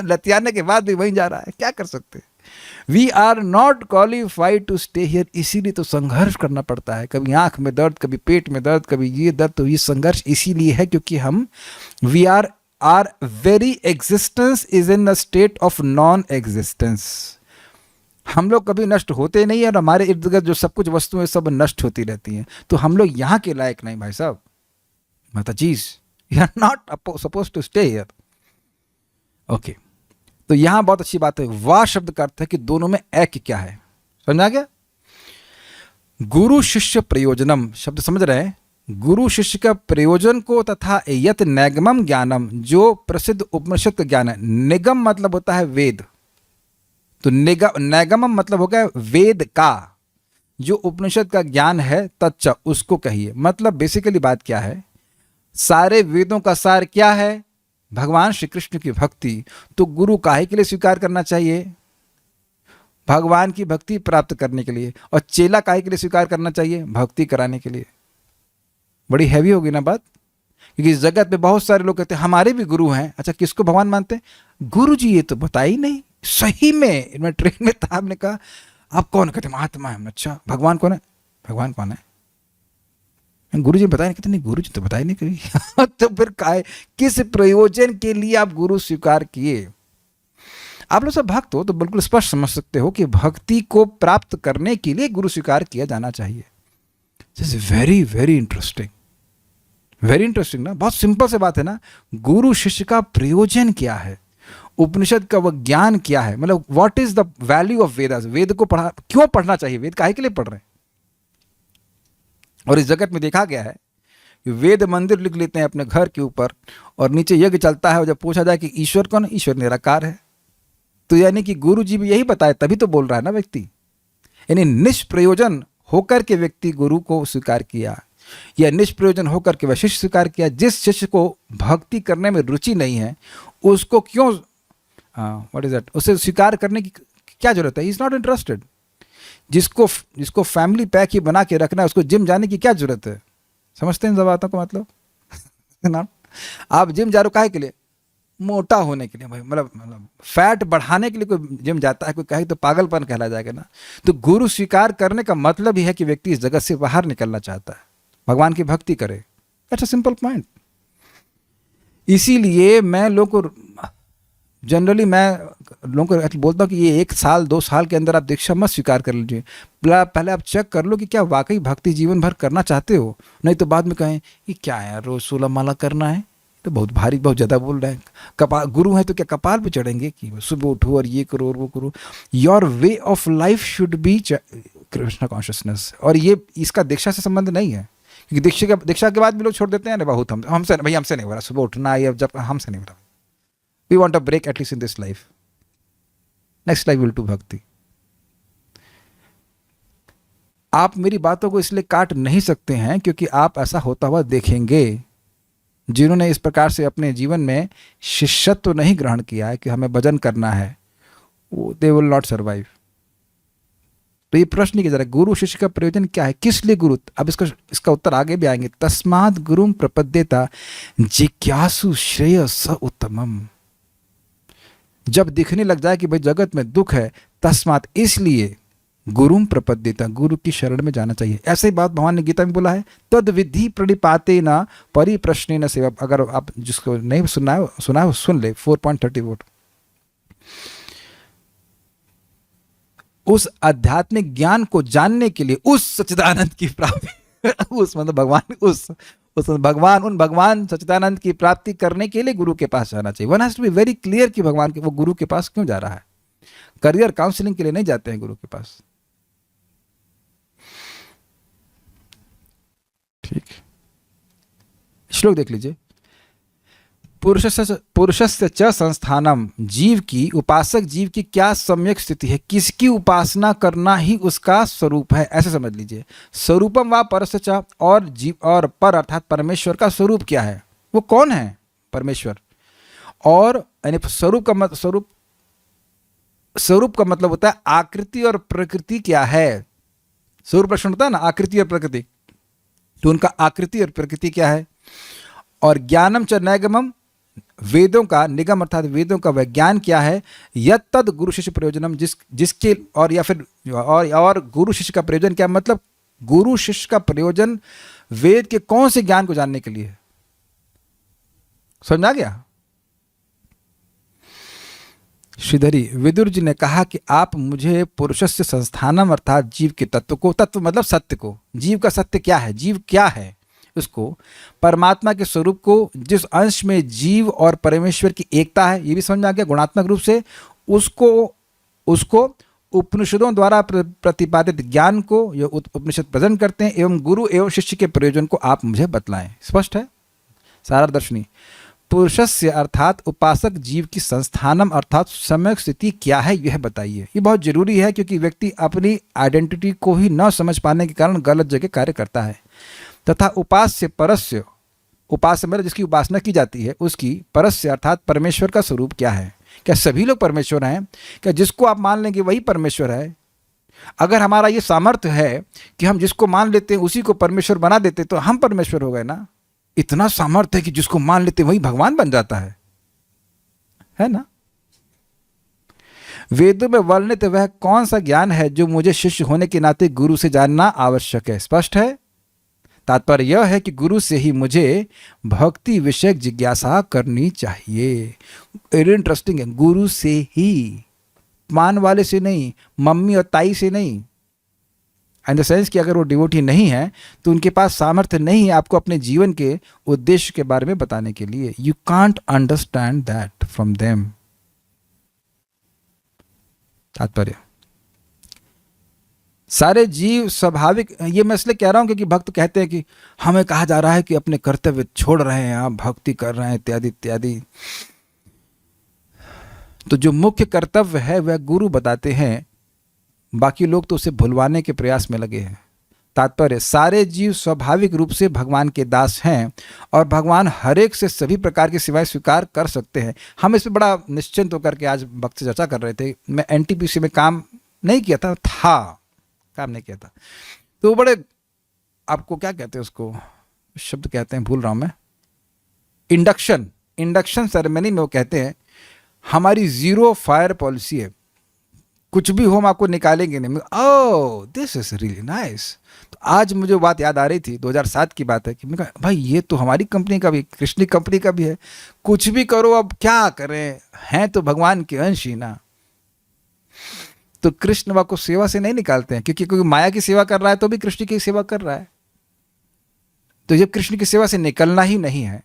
लतियाने के बाद भी वहीं जा रहा है, क्या कर सकते हैं? We are not qualified to stay here, इसीलिए तो संघर्ष करना पड़ता है। कभी आंख में दर्द, कभी पेट में दर्द, कभी ये दर्द। तो ये संघर्ष इसीलिए है क्योंकि हम our very existence is in a state of non existence. हम लोग कभी नष्ट होते नहीं है, और हमारे इर्द गिर्द जो सब कुछ वस्तुएं सब नष्ट होती रहती हैं। तो हम लोग यहाँ के लायक नहीं भाई साहब, माता जीज, you are not suppose to stay here. Okay, तो यहां बहुत अच्छी बात है। वाह शब्द का अर्थ है कि दोनों में ऐक्य क्या है, समझा गया? गुरु शिष्य प्रयोजनम शब्द समझ रहे हैं? गुरु शिष्य का प्रयोजन को, तथा यत नैगमम ज्ञानम, जो प्रसिद्ध उपनिषद का ज्ञान है। निगम मतलब होता है वेद, तो नैगमम मतलब हो गया वेद का, जो उपनिषद का ज्ञान है तच्च, उसको कहिए। मतलब बेसिकली बात क्या है? सारे वेदों का सार क्या है? भगवान श्री कृष्ण की भक्ति। तो गुरु काहे के लिए स्वीकार करना चाहिए? भगवान की भक्ति प्राप्त करने के लिए। और चेला काहे के लिए स्वीकार करना चाहिए? भक्ति कराने के लिए। बड़ी हैवी होगी ना बात, क्योंकि इस जगत में बहुत सारे लोग कहते हैं हमारे भी गुरु हैं। अच्छा, किसको भगवान मानते हैं? गुरु जी ये तो बता ही नहीं। सही में मैं ट्रेन में था, हमने कहा आप कौन? कहते महात्मा है। अच्छा, भगवान कौन है? भगवान कौन है? गुरु जी बताए नहीं, कहते नहीं गुरु जी तो बताए नहीं कभी। तो फिर किस प्रयोजन के लिए आप गुरु स्वीकार किए? आप लोग सब भक्त हो तो बिल्कुल स्पष्ट समझ सकते हो कि भक्ति को प्राप्त करने के लिए गुरु स्वीकार किया जाना चाहिए। This is very very interesting, very interesting ना। बहुत सिंपल से बात है ना। गुरु शिष्य का प्रयोजन क्या है? उपनिषद का वह ज्ञान क्या है? मतलब what is the value of Vedas? वेद को क्यों पढ़ना चाहिए? वेद काहे के लिए पढ़ रहे हैं? और इस जगत में देखा गया है कि वेद मंदिर लिख लेते हैं अपने घर के ऊपर और नीचे यज्ञ चलता है, और जब पूछा जाए कि ईश्वर कौन? ईश्वर निराकार है। तो यानी कि गुरु जी भी यही बताए तभी तो बोल रहा है ना व्यक्ति। यानी निष्प्रयोजन होकर के व्यक्ति गुरु को स्वीकार किया, या निष्प्रयोजन होकर के वह शिष्य स्वीकार किया। जिस शिष्य को भक्ति करने में रुचि नहीं है उसको क्यों व्हाट इज दैट, उसे स्वीकार करने की क्या जरूरत है? He is not interested. जिसको फैमिली पैक ही बना के रखना है उसको जिम जाने की क्या जरूरत है? समझते हैं इन बातों को? मतलब ना, आप जिम जा रहे हो काहे के लिए? मोटा होने के लिए भाई। मतलब फैट बढ़ाने के लिए कोई जिम जाता है, कोई कहे तो पागलपन कहला जाएगा ना। तो गुरु स्वीकार करने का मतलब ही है कि व्यक्ति इस जगत से बाहर निकलना चाहता है, भगवान की भक्ति करे। That's a simple point. इसीलिए मैं लोगों को जनरली बोलता हूँ कि ये 1 साल 2 साल के अंदर आप दीक्षा मत स्वीकार कर लीजिए। पहले आप चेक कर लो कि क्या वाकई भक्ति जीवन भर करना चाहते हो। नहीं तो बाद में कहें ये क्या है, रोज 16 माला करना है तो बहुत भारी, बहुत ज़्यादा बोल रहे हैं। कपाल गुरु है तो क्या कपाल पे चढ़ेंगे कि सुबह उठो और ये करो और वो करो? Your way of life should be Krishna consciousness. और ये इसका दीक्षा से संबंध नहीं है, क्योंकि दीक्षा के बाद भी लोग छोड़ देते हैं। बहुत हमसे नहीं हो रहा, सुबह उठना या जब हमसे नहीं हो रहा। We want a break at least in this life. Next life we'll do bhakti. आप मेरी बातों को इसलिए काट नहीं सकते हैं क्योंकि आप ऐसा होता हुआ देखेंगे जिन्होंने इस प्रकार से अपने जीवन में शिष्यत्व नहीं ग्रहण किया है कि हमें भजन करना है, वो दे विल नॉट सर्वाइव। तो ये प्रश्न किया जा रहा है गुरु शिष्य का प्रयोजन क्या है, किस लिए गुरु? अब इसका उत्तर आगे भी आएंगे। तस्मात् गुरुम प्रपद्येता जिज्ञासु श्रेय स उत्तमम। जब दिखने लग जाए कि भाई जगत में दुख है, तस्मात इसलिए गुरुम प्रपद्येता, गुरु की शरण में जाना चाहिए। ऐसे ही बात भगवान ने गीता में बोला है, तद विधि प्रणिपाते न परिप्रश्ने न सेवा। अगर आप जिसको नहीं सुना है सुन ले 4.34। उस आध्यात्मिक ज्ञान को जानने के लिए उस सच्चिदानंद की प्राप्ति उस मतलब भगवान सच्चिदानंद की प्राप्ति करने के लिए गुरु के पास जाना चाहिए। One has to be very clear कि भगवान के वो गुरु के पास क्यों जा रहा है। करियर काउंसलिंग के लिए नहीं जाते हैं गुरु के पास। ठीक, श्लोक देख लीजिए। पुरुषस्य च संस्थानम, जीव की, उपासक जीव की क्या सम्यक स्थिति है, किसकी उपासना करना ही उसका स्वरूप है, ऐसे समझ लीजिए। स्वरूपम व परस्य च, और जीव और पर अर्थात परमेश्वर का स्वरूप क्या है, वो कौन है? परमेश्वर। और यानी स्वरूप का मतलब होता है आकृति और प्रकृति क्या है। स्वरूप प्रश्न होता है ना, आकृति और प्रकृति, तो उनका आकृति और प्रकृति क्या है। और ज्ञानम च नैगमम, वेदों का निगम अर्थात वेदों का विज्ञान क्या है। यत् तद गुरु शिष्य प्रयोजनम, जिसके और या फिर और गुरु शिष्य का प्रयोजन क्या, मतलब गुरु शिष्य का प्रयोजन वेद के कौन से ज्ञान को जानने के लिए है। समझ आ गया? श्रीधरी विदुर जी ने कहा कि आप मुझे पुरुषस्य संस्थानम अर्थात जीव के तत्व को, तत्व मतलब सत्य को, जीव का सत्य क्या है, जीव क्या है, उसको, परमात्मा के स्वरूप को, जिस अंश में जीव और परमेश्वर की एकता है, ये भी समझ में आ गया गुणात्मक रूप से, उसको उपनिषदों द्वारा प्रतिपादित ज्ञान को ये उपनिषद प्रेजेंट करते हैं, एवं गुरु एवं शिष्य के प्रयोजन को आप मुझे बतलाएं। स्पष्ट है? सारा दर्शनी। पुरुषस्य अर्थात उपासक जीव की संस्थानम अर्थात सम्यक स्थिति क्या है, यह बताइए। ये बहुत जरूरी है क्योंकि व्यक्ति अपनी आइडेंटिटी को ही न समझ पाने के कारण गलत जगह कार्य करता है। तथा उपास्य परस्य, उपास्य मतलब जिसकी उपासना की जाती है, उसकी परस्य अर्थात परमेश्वर का स्वरूप क्या है। क्या सभी लोग परमेश्वर हैं? क्या जिसको आप मान लेंगे वही परमेश्वर है? अगर हमारा ये सामर्थ्य है कि हम जिसको मान लेते हैं उसी को परमेश्वर बना देते तो हम परमेश्वर हो गए ना। इतना सामर्थ्य है कि जिसको मान लेते वही भगवान बन जाता है ना। वेदों में वर्णित वह कौन सा ज्ञान है जो मुझे शिष्य होने के नाते गुरु से जानना आवश्यक है। स्पष्ट है? तात्पर्य यह है कि गुरु से ही मुझे भक्ति विषयक जिज्ञासा करनी चाहिए। वेरी इंटरेस्टिंग है, गुरु से ही, मान वाले से नहीं, मम्मी और ताई से नहीं। इन द सेंस कि अगर वो डिवोटी नहीं है तो उनके पास सामर्थ्य नहीं है आपको अपने जीवन के उद्देश्य के बारे में बताने के लिए। You can't understand that from them. तात्पर्य, सारे जीव स्वाभाविक, ये मैं इसलिए कह रहा हूं क्योंकि भक्त कहते हैं कि हमें कहा जा रहा है कि अपने कर्तव्य छोड़ रहे हैं, आप भक्ति कर रहे हैं इत्यादि इत्यादि। तो जो मुख्य कर्तव्य है वह गुरु बताते हैं, बाकी लोग तो उसे भुलवाने के प्रयास में लगे हैं। तात्पर्य, सारे जीव स्वाभाविक रूप से भगवान के दास हैं और भगवान हर एक से सभी प्रकार की सेवाएं स्वीकार कर सकते हैं। हम इस पर बड़ा निश्चिंत होकर के आज भक्त से चर्चा कर रहे थे। मैं एनटीपीसी में काम नहीं किया था, काम नहीं किया था, तो वो बड़े, आपको क्या कहते हैं उसको, शब्द कहते हैं भूल रहा हूं मैं, इंडक्शन सेरेमनी में वो कहते हैं हमारी जीरो फायर पॉलिसी है, कुछ भी हो हम आपको निकालेंगे नहीं। Oh this is really nice. तो आज मुझे बात याद आ रही थी, 2007 की बात है, कि मैंने कहा भाई ये तो हमारी कंपनी का भी, कृष्ण कंपनी का भी है, कुछ भी करो अब क्या करें, हैं तो भगवान के अंश ही ना। तो कृष्ण को सेवा से नहीं निकालते हैं, क्योंकि कोई माया की सेवा कर रहा है तो भी कृष्ण की सेवा कर रहा है। तो जब कृष्ण की सेवा से निकलना ही नहीं है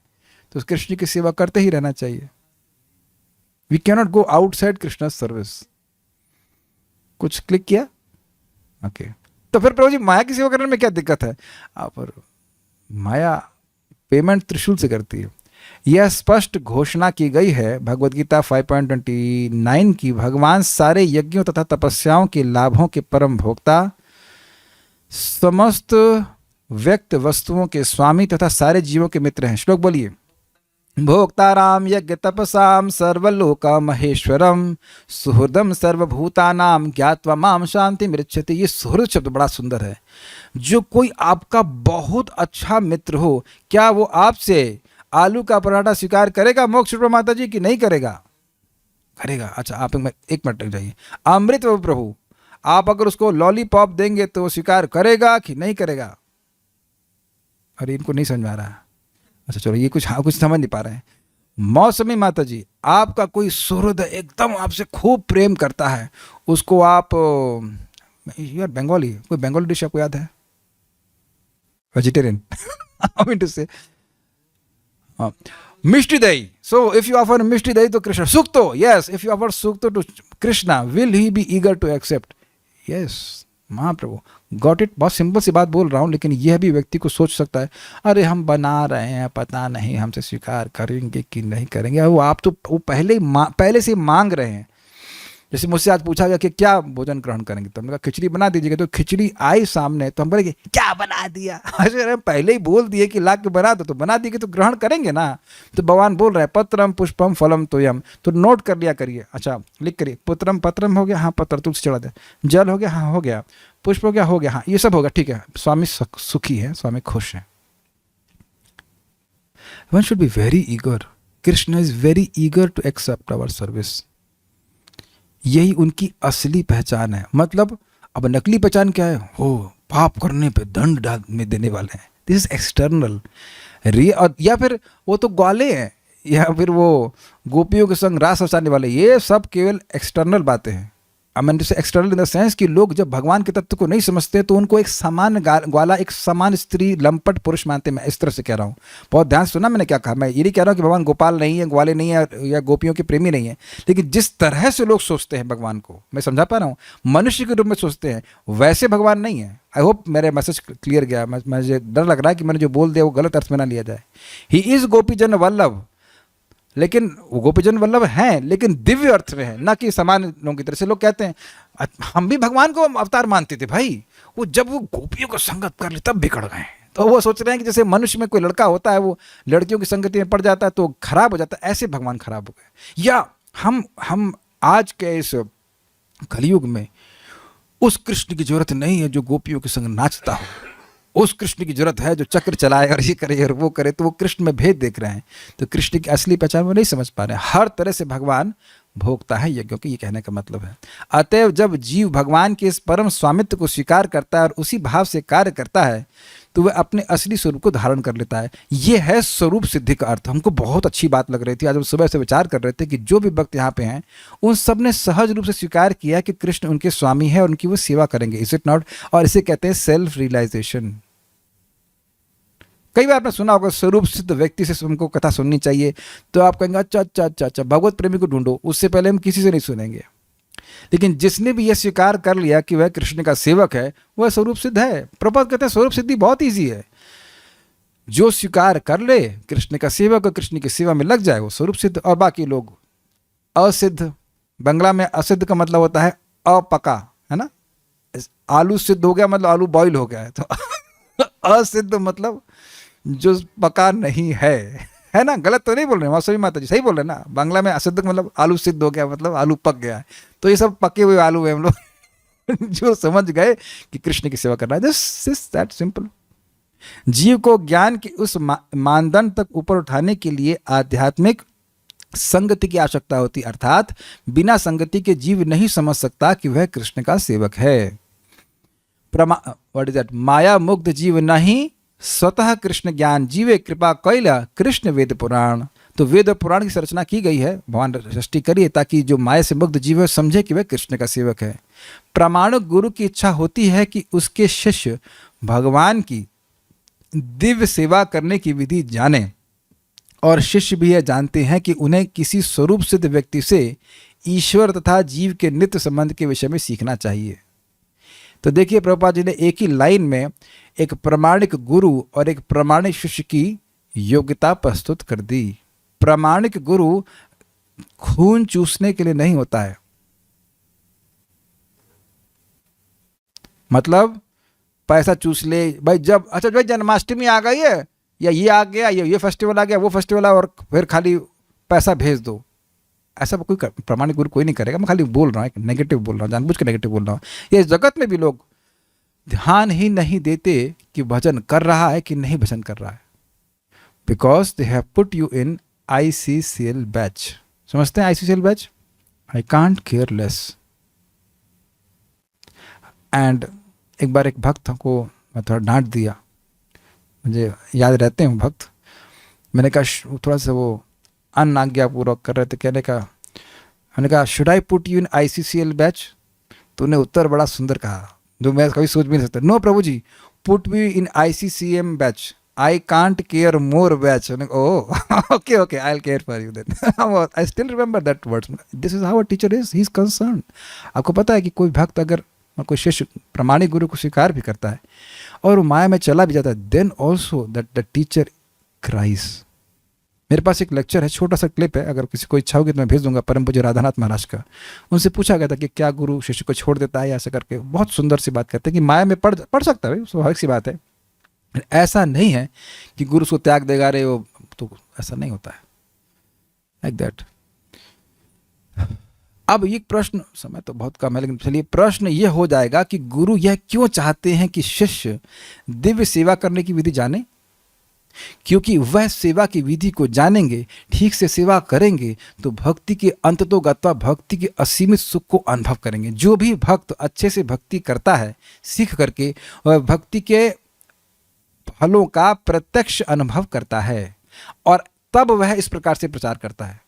तो कृष्ण की सेवा करते ही रहना चाहिए। We can not go outside Krishna service. कुछ क्लिक किया, ओके। तो फिर प्रभु जी माया की सेवा करने में क्या दिक्कत है? पर माया पेमेंट त्रिशूल से करती है। यह स्पष्ट घोषणा की गई है भगवद गीता 5.29 की, भगवान सारे यज्ञों तथा तपस्याओं के लाभों के परम भोक्ता, समस्त व्यक्त वस्तुओं के स्वामी तथा सारे जीवों के मित्र हैं। श्लोक बोलिए। भोक्ताराम यज्ञ तपसाम सर्वलोका महेश्वरम सुहृदम सर्वभूतानाम ज्ञात्वा माम शांति मृच्छति। ये सुहृद शब्द बड़ा सुंदर है। जो कोई आपका बहुत अच्छा मित्र हो, क्या वो आपसे आलू का पराठा स्वीकार करेगा मोक्ष रूप माता जी की? नहीं करेगा? करेगा। अच्छा आप एक मिनट रख जाइए। अमृत प्रभु, आप अगर उसको लॉलीपॉप देंगे तो वो स्वीकार करेगा कि नहीं करेगा? अरे इनको नहीं समझ में आ रहा। अच्छा चलो, ये कुछ समझ नहीं पा रहे हैं। मौसमी माता जी, आपका कोई सुहृद एकदम आपसे खूब प्रेम करता है, उसको आप, यार बंगाली, कोई बंगाली डिश आपको याद है? वेजिटेरियन आई मीन टू से mishti dahi. So if you offer mishti dahi तो Krishna, shukto, yes, if you offer shukto to Krishna, will he be eager to accept? Yes Mahaprabhu, got it. बहुत सिंपल सी बात बोल रहा हूँ, लेकिन यह भी व्यक्ति को सोच सकता है, अरे हम बना रहे हैं, पता नहीं हमसे स्वीकार करेंगे कि नहीं करेंगे। वो आप तो वो पहले से मांग रहे हैं। जैसे मुझसे आज पूछा गया कि क्या भोजन ग्रहण करेंगे, तो हमने कहा खिचड़ी बना दीजिएगा। तो खिचड़ी आई सामने तो हम बोले क्या बना दिया? अरे पहले ही बोल दिए कि ला के बना दो, तो बना दिए तो ग्रहण करेंगे ना। तो भगवान बोल रहे हैं पत्रम पुष्पम फलम तोयम, तो नोट कर लिया करिए। अच्छा लिख करिए, पुत्रम पत्रम हो गया, हाँ पत्र तुलसी चढ़ा दे, जल हो गया, हाँ हो गया, पुष्प हो गया, हो गया, हाँ ये सब होगा, ठीक है, स्वामी सुखी है, स्वामी खुश है। One should be very eager. Krishna is very eager to accept our service. यही उनकी असली पहचान है। मतलब अब नकली पहचान क्या है? हो पाप करने पे दंड डाल में देने वाले हैं, दिस इज एक्सटर्नल। या फिर वो तो ग्वाले हैं, या फिर वो गोपियों के संग रास रचाने वाले, ये सब केवल एक्सटर्नल बातें हैं। I mean external in the sense कि लोग जब भगवान के तत्व को नहीं समझते तो उनको एक समान ग्वाला, एक समान स्त्री, लंपट पुरुष मानते। मैं इस तरह से कह रहा हूँ, बहुत ध्यान से सुना मैंने क्या कहा। मैं ये नहीं कह रहा हूँ कि भगवान गोपाल नहीं है, ग्वाले नहीं है, या गोपियों के प्रेमी नहीं है, लेकिन जिस तरह से लोग सोचते हैं भगवान को, मैं समझा पा रहा हूँ, मनुष्य के रूप में सोचते हैं, वैसे भगवान नहीं है। आई होप मेरे मैसेज क्लियर गया। मुझे डर लग रहा है कि मैंने जो बोल दिया वो गलत अर्थ में ना लिया जाए। ही इज गोपीजन वल्लभ, लेकिन वो गोपीजन वल्लभ हैं, लेकिन दिव्य अर्थ में है, ना कि सामान्य लोगों की तरह से। लोग कहते हैं हम भी भगवान को अवतार मानते थे भाई, वो जब वो गोपियों को संगत कर ली तब बिगड़ गए। तो वो सोच रहे हैं कि जैसे मनुष्य में कोई लड़का होता है, वो लड़कियों की संगति में पड़ जाता है तो खराब हो जाता है, ऐसे भगवान खराब हो गए। या हम आज के इस कलयुग में उस कृष्ण की जरूरत नहीं है जो गोपियों के संग नाचता हो, उस कृष्ण की जरूरत है जो चक्र चलाए और ये करे और वो करे। तो वो कृष्ण में भेद देख रहे हैं, तो कृष्ण की असली पहचान वो नहीं समझ पा रहे हैं। हर तरह से भगवान भोगता है यज्ञों की, ये कहने का मतलब है। अतएव जब जीव भगवान के इस परम स्वामित्व को स्वीकार करता है और उसी भाव से कार्य करता है, तो वह अपने असली स्वरूप को धारण कर लेता है। ये है स्वरूप सिद्धि का अर्थ। हमको बहुत अच्छी बात लग रही थी, आज हम सुबह से विचार कर रहे थे कि जो भी भक्त यहाँ पे हैं उन सब ने सहज रूप से स्वीकार किया कि कृष्ण उनके स्वामी है और उनकी वो सेवा करेंगे। Is it not? और इसे कहते हैं सेल्फ रियलाइजेशन। कई बार आपने सुना होगा स्वरूप सिद्ध व्यक्ति से हमको कथा सुननी चाहिए, तो आप कहेंगे अच्छा अच्छा अच्छा अच्छा भगवत प्रेमी को ढूंढो, उससे पहले हम किसी से नहीं सुनेंगे। लेकिन जिसने भी यह स्वीकार कर लिया कि वह कृष्ण का सेवक है, वह स्वरूप सिद्ध है। प्रभुपाद कहते हैं स्वरूप सिद्धि बहुत ईजी है। जो स्वीकार कर ले कृष्ण का सेवक और कृष्ण की सेवा में लग जाए वो स्वरूप सिद्ध। और बाकी लोग असिद्ध, बंगला में असिद्ध का मतलब होता है अपका, है ना। आलू सिद्ध हो गया मतलब आलू बॉईल हो गया है, तो असिद्ध मतलब जो पका नहीं है ना। गलत तो नहीं बोल रहे वासवी माता जी, सही बोल रहे ना। बांग्ला में असिद्ध मतलब आलू सिद्ध हो गया मतलब आलू पक गया है। तो ये सब पके हुए आलू है हम लोग जो समझ गए कि कृष्ण की सेवा करना है। Just that simple. जीव को ज्ञान के उस मानदंड तक ऊपर उठाने के लिए आध्यात्मिक संगति की आवश्यकता होती, अर्थात बिना संगति के जीव नहीं समझ सकता कि वह कृष्ण का सेवक है। What is that? माया मुग्ध जीव नहीं, स्वतः कृष्ण ज्ञान जीवे कृपा कैला कृष्ण वेद पुराण। तो वेद और पुराण की रचना की गई है, भगवान सृष्टि करिए ताकि जो माया से मुग्ध जीव है समझे कि वह कृष्ण का सेवक है। प्रामाणिक गुरु की इच्छा होती है कि उसके शिष्य भगवान की दिव्य सेवा करने की विधि जाने, और शिष्य भी यह जानते हैं कि उन्हें किसी स्वरूप सिद्ध व्यक्ति से ईश्वर तथा जीव के नित्य संबंध के विषय में सीखना चाहिए। तो देखिए प्रभुपाद जी ने एक ही लाइन में एक प्रामाणिक गुरु और एक प्रामाणिक शिष्य की योग्यता प्रस्तुत कर दी। प्रामाणिक गुरु खून चूसने के लिए नहीं होता है, मतलब पैसा चूस ले भाई। जब अच्छा भाई जन्माष्टमी आ गई है या ये आ गया, ये फेस्टिवल आ गया, वो फेस्टिवल आ, और फिर खाली पैसा भेज दो, ऐसा कोई प्रामाणिक गुरु कोई नहीं करेगा। मैं खाली बोल रहा हूँ, नेगेटिव बोल रहा हूँ, जानबूझ के नेगेटिव बोल रहा हूँ। ये जगत में भी लोग ध्यान ही नहीं देते कि भजन कर रहा है कि नहीं भजन कर रहा है, because they have put you in ICCL batch. समझते हैं ICCL batch? I can't care less. And एक बार एक भक्त को मैं थोड़ा डांट दिया, मुझे याद रहते हैं भक्त। मैंने कहा थोड़ा सा वो अनाज्ञापूर्वक कर रहे थे, मैंने कहा should I put you in ICCL batch? तो उन्हें उत्तर बड़ा सुंदर कहा जो मैं कभी सोच भी नहीं सकता। No Prabhu ji, put me in ICCM batch, I can't care more batch. Okay okay, I will care for you then. I still remember that words. This is how a teacher is, he is concern. आपको पता है कि कोई भक्त अगर कोई शिष्य प्रामाणिक गुरु को स्वीकार भी करता है और वो माया में चला भी जाता है, then also that the teacher cries. मेरे पास एक लेक्चर है, छोटा सा क्लिप है, अगर किसी को इच्छा होगी तो मैं भेज दूंगा, परम पूज्य राधानाथ महाराज का। उनसे पूछा गया था कि क्या गुरु शिष्य को छोड़ देता है, ऐसा करके बहुत सुंदर सी बात करते हैं कि माया में पढ़ सकता है, भाई स्वाभाविक सी बात है। ऐसा नहीं है कि गुरु उसको त्याग देगा, रे वो तो ऐसा नहीं होता है लाइक दैट। अब ये प्रश्न, समय तो बहुत कम है लेकिन चलिए, प्रश्न ये हो जाएगा कि गुरु यह क्यों चाहते हैं कि शिष्य दिव्य सेवा करने की विधि जाने? क्योंकि वह सेवा की विधि को जानेंगे, ठीक से सेवा करेंगे तो भक्ति के अंततोगत्वा भक्ति के असीमित सुख को अनुभव करेंगे। जो भी भक्त अच्छे से भक्ति करता है सीख करके, वह भक्ति के फलों का प्रत्यक्ष अनुभव करता है, और तब वह इस प्रकार से प्रचार करता है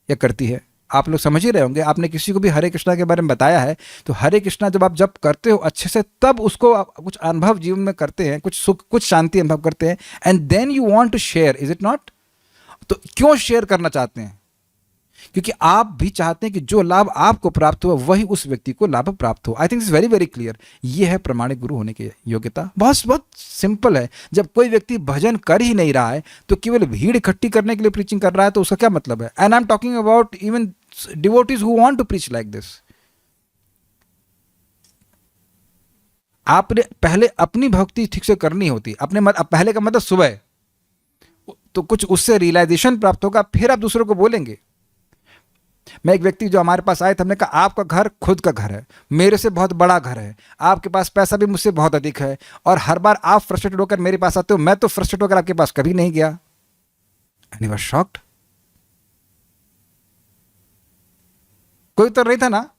या करती है। आप लोग समझ ही रहे होंगे, आपने किसी को भी हरे कृष्णा के बारे में बताया है, तो हरे कृष्णा जब आप जब करते हो अच्छे से, तब उसको आप कुछ अनुभव जीवन में करते हैं, कुछ सुख कुछ शांति अनुभव करते हैं, and then you want to share, is it not? तो क्यों शेयर करना चाहते हैं? क्योंकि आप भी चाहते हैं कि जो लाभ आपको प्राप्त हो वही उस व्यक्ति को लाभ प्राप्त हो। I think it's very very clear. ये है प्रामाणिक गुरु होने की योग्यता। बहुत बहुत सिंपल है। जब कोई व्यक्ति भजन कर ही नहीं रहा है तो केवल भीड़ इकट्ठी करने के लिए प्रीचिंग कर रहा है, तो उसका क्या मतलब है? And I am talking about even devotees who want to preach like this. आपने पहले अपनी भक्ति ठीक से करनी होती, अपने पहले का मतलब सुबह, तो कुछ उससे रियलाइजेशन प्राप्त होगा, फिर आप दूसरों को बोलेंगे। मैं एक व्यक्ति जो हमारे पास आए थे, हमने कहा आपका घर खुद का घर है, मेरे से बहुत बड़ा घर है, आपके पास पैसा भी मुझसे बहुत अधिक है, और हर बार आप फ्रस्ट्रेटेड होकर मेरे पास आते हो, मैं तो फ्रस्ट्रेट होकर आपके पास कभी नहीं गया। And he was shocked. कोई उत्तर नहीं था ना?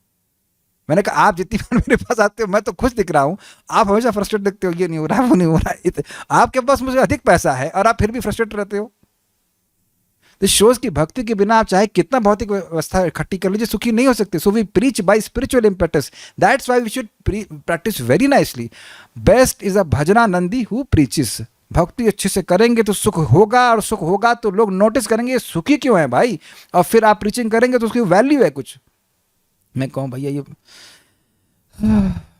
मैंने कहा आप जितनी बार मेरे पास आते हो मैं तो खुश दिख रहा हूँ, आप हमेशा फ्रस्ट्रेट दिखते हो, ये नहीं हो रहा वो नहीं हो रहा, आपके पास मुझे अधिक पैसा है और आप फिर भी फ्रस्ट्रेट रहते हो। दिस शोज की भक्ति के बिना आप चाहे कितना भौतिक व्यवस्था इकट्ठी कर लीजिए, सुखी नहीं हो सकते। So we preach by spiritual impetus, that's why we should practise very nicely. Best is a भजनानंदी हु प्रीचिस। भक्ति अच्छे से करेंगे तो सुख होगा, और सुख होगा तो लोग नोटिस करेंगे ये सुखी क्यों है भाई, और फिर आप प्रीचिंग करेंगे तो उसकी वैल्यू है कुछ। मैं कहूँ भैया ये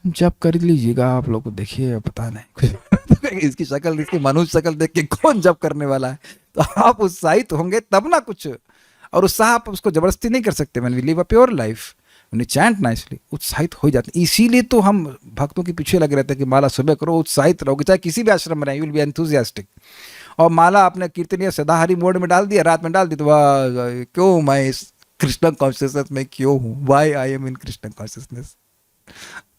जब कर लीजिएगा आप लोग को, देखिए पता नहीं इसकी शक्ल, इसकी मनुष्य शक्ल देख के कौन जब करने वाला है, तो आप उत्साहित होंगे तब ना कुछ। और उत्साह आप उसको जबरदस्ती नहीं कर सकते। When we live a pure life, when we chant nicely, उत्साहित हो जाते हैं। इसीलिए तो हम भक्तों के पीछे लगे रहते हैं कि माला सुबह करो, उत्साहित रहोगे, चाहे किसी भी आश्रम में रहें, यू विल बी एंथुसियास्टिक। और माला आपने कीर्तनीय सदाहरी मोड में डाल दिया, रात में डाल दी, तो वाह क्यों मैं इस कृष्ण कॉन्शियसनेस में क्यों हूँ, why I am in Krishna consciousness.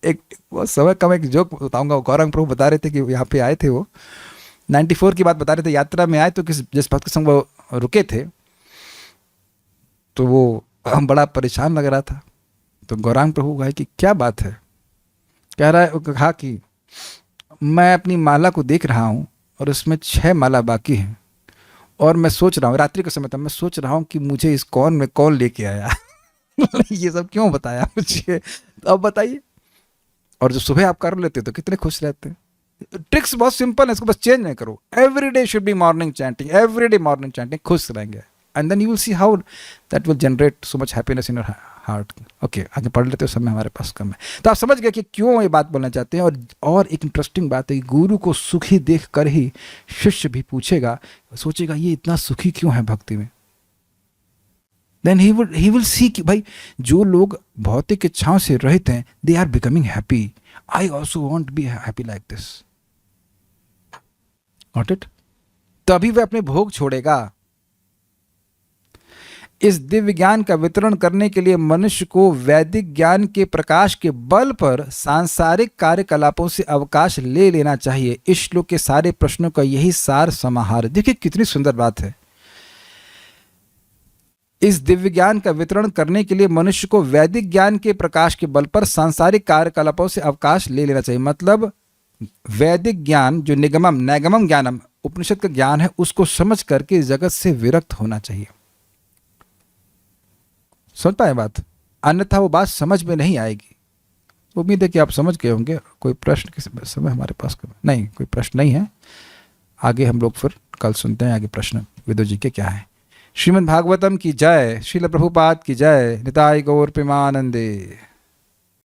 एक वो समय कम एक जोक बताऊंगा। गौरंग प्रभु बता रहे थे कि यहाँ पे आए थे, वो 94 की बात बता रहे थे, यात्रा में आए तो जिस भक्त के संग वो रुके थे तो वो बड़ा परेशान लग रहा था। तो गौरांग प्रभु कहा कि क्या बात है, कह रहा है, कहा कि मैं अपनी माला को देख रहा हूँ और उसमें 6 माला बाकी हैं, और मैं सोच रहा हूँ, रात्रि का समय था, मैं सोच रहा हूँ कि मुझे इस कौन में कौन लेके आया ये सब क्यों बताया मुझे, तो अब बताइए। और जो सुबह आप कर लेते तो कितने खुश रहते हैं। ट्रिक्स बहुत सिंपल है, इसको बस चेंज नहीं करो। Every day should be morning chanting, every day morning chanting, खुश रहेंगे। And then you will see how that will generate so much happiness in your heart. Okay, आगे पढ़ लेते हो, समय हमारे पास कम है। तो आप समझ गए कि क्यों ये बात बोलना चाहते हैं। और एक इंटरेस्टिंग बात है कि गुरु को सुखी देख कर ही शिष्य भी पूछेगा, सोचेगा ये इतना सुखी क्यों है भक्ति में। देन ही विल सी कि भाई जो लोग भौतिक इच्छाओं से रहित हैं, they are becoming happy. I also want be happy like this. Got it? तभी वह अपने भोग छोड़ेगा। इस दिव्य ज्ञान का वितरण करने के लिए मनुष्य को वैदिक ज्ञान के प्रकाश के बल पर सांसारिक कार्यकलापों से अवकाश ले लेना चाहिए। इस श्लोक के सारे प्रश्नों का यही सार समाहार। देखिए कितनी सुंदर बात है। इस दिव्य ज्ञान का वितरण करने के लिए मनुष्य को वैदिक ज्ञान के प्रकाश के बल पर सांसारिक कार्यकलापों से अवकाश ले लेना चाहिए। मतलब वैदिक ज्ञान जो निगमम नैगमम ज्ञानम उपनिषद का ज्ञान है, उसको समझ करके जगत से विरक्त होना चाहिए। समझ पाए बात? अन्यथा वो बात समझ में नहीं आएगी। उम्मीद है कि आप समझ गए होंगे। कोई प्रश्न किस समय हमारे पास नहीं, कोई प्रश्न नहीं है। आगे हम लोग फिर कल सुनते हैं आगे प्रश्न विदु जी के क्या है। श्रीमद् भागवतम की जय। श्रील प्रभुपाद की जय। निताय गौर प्रेमानंदे।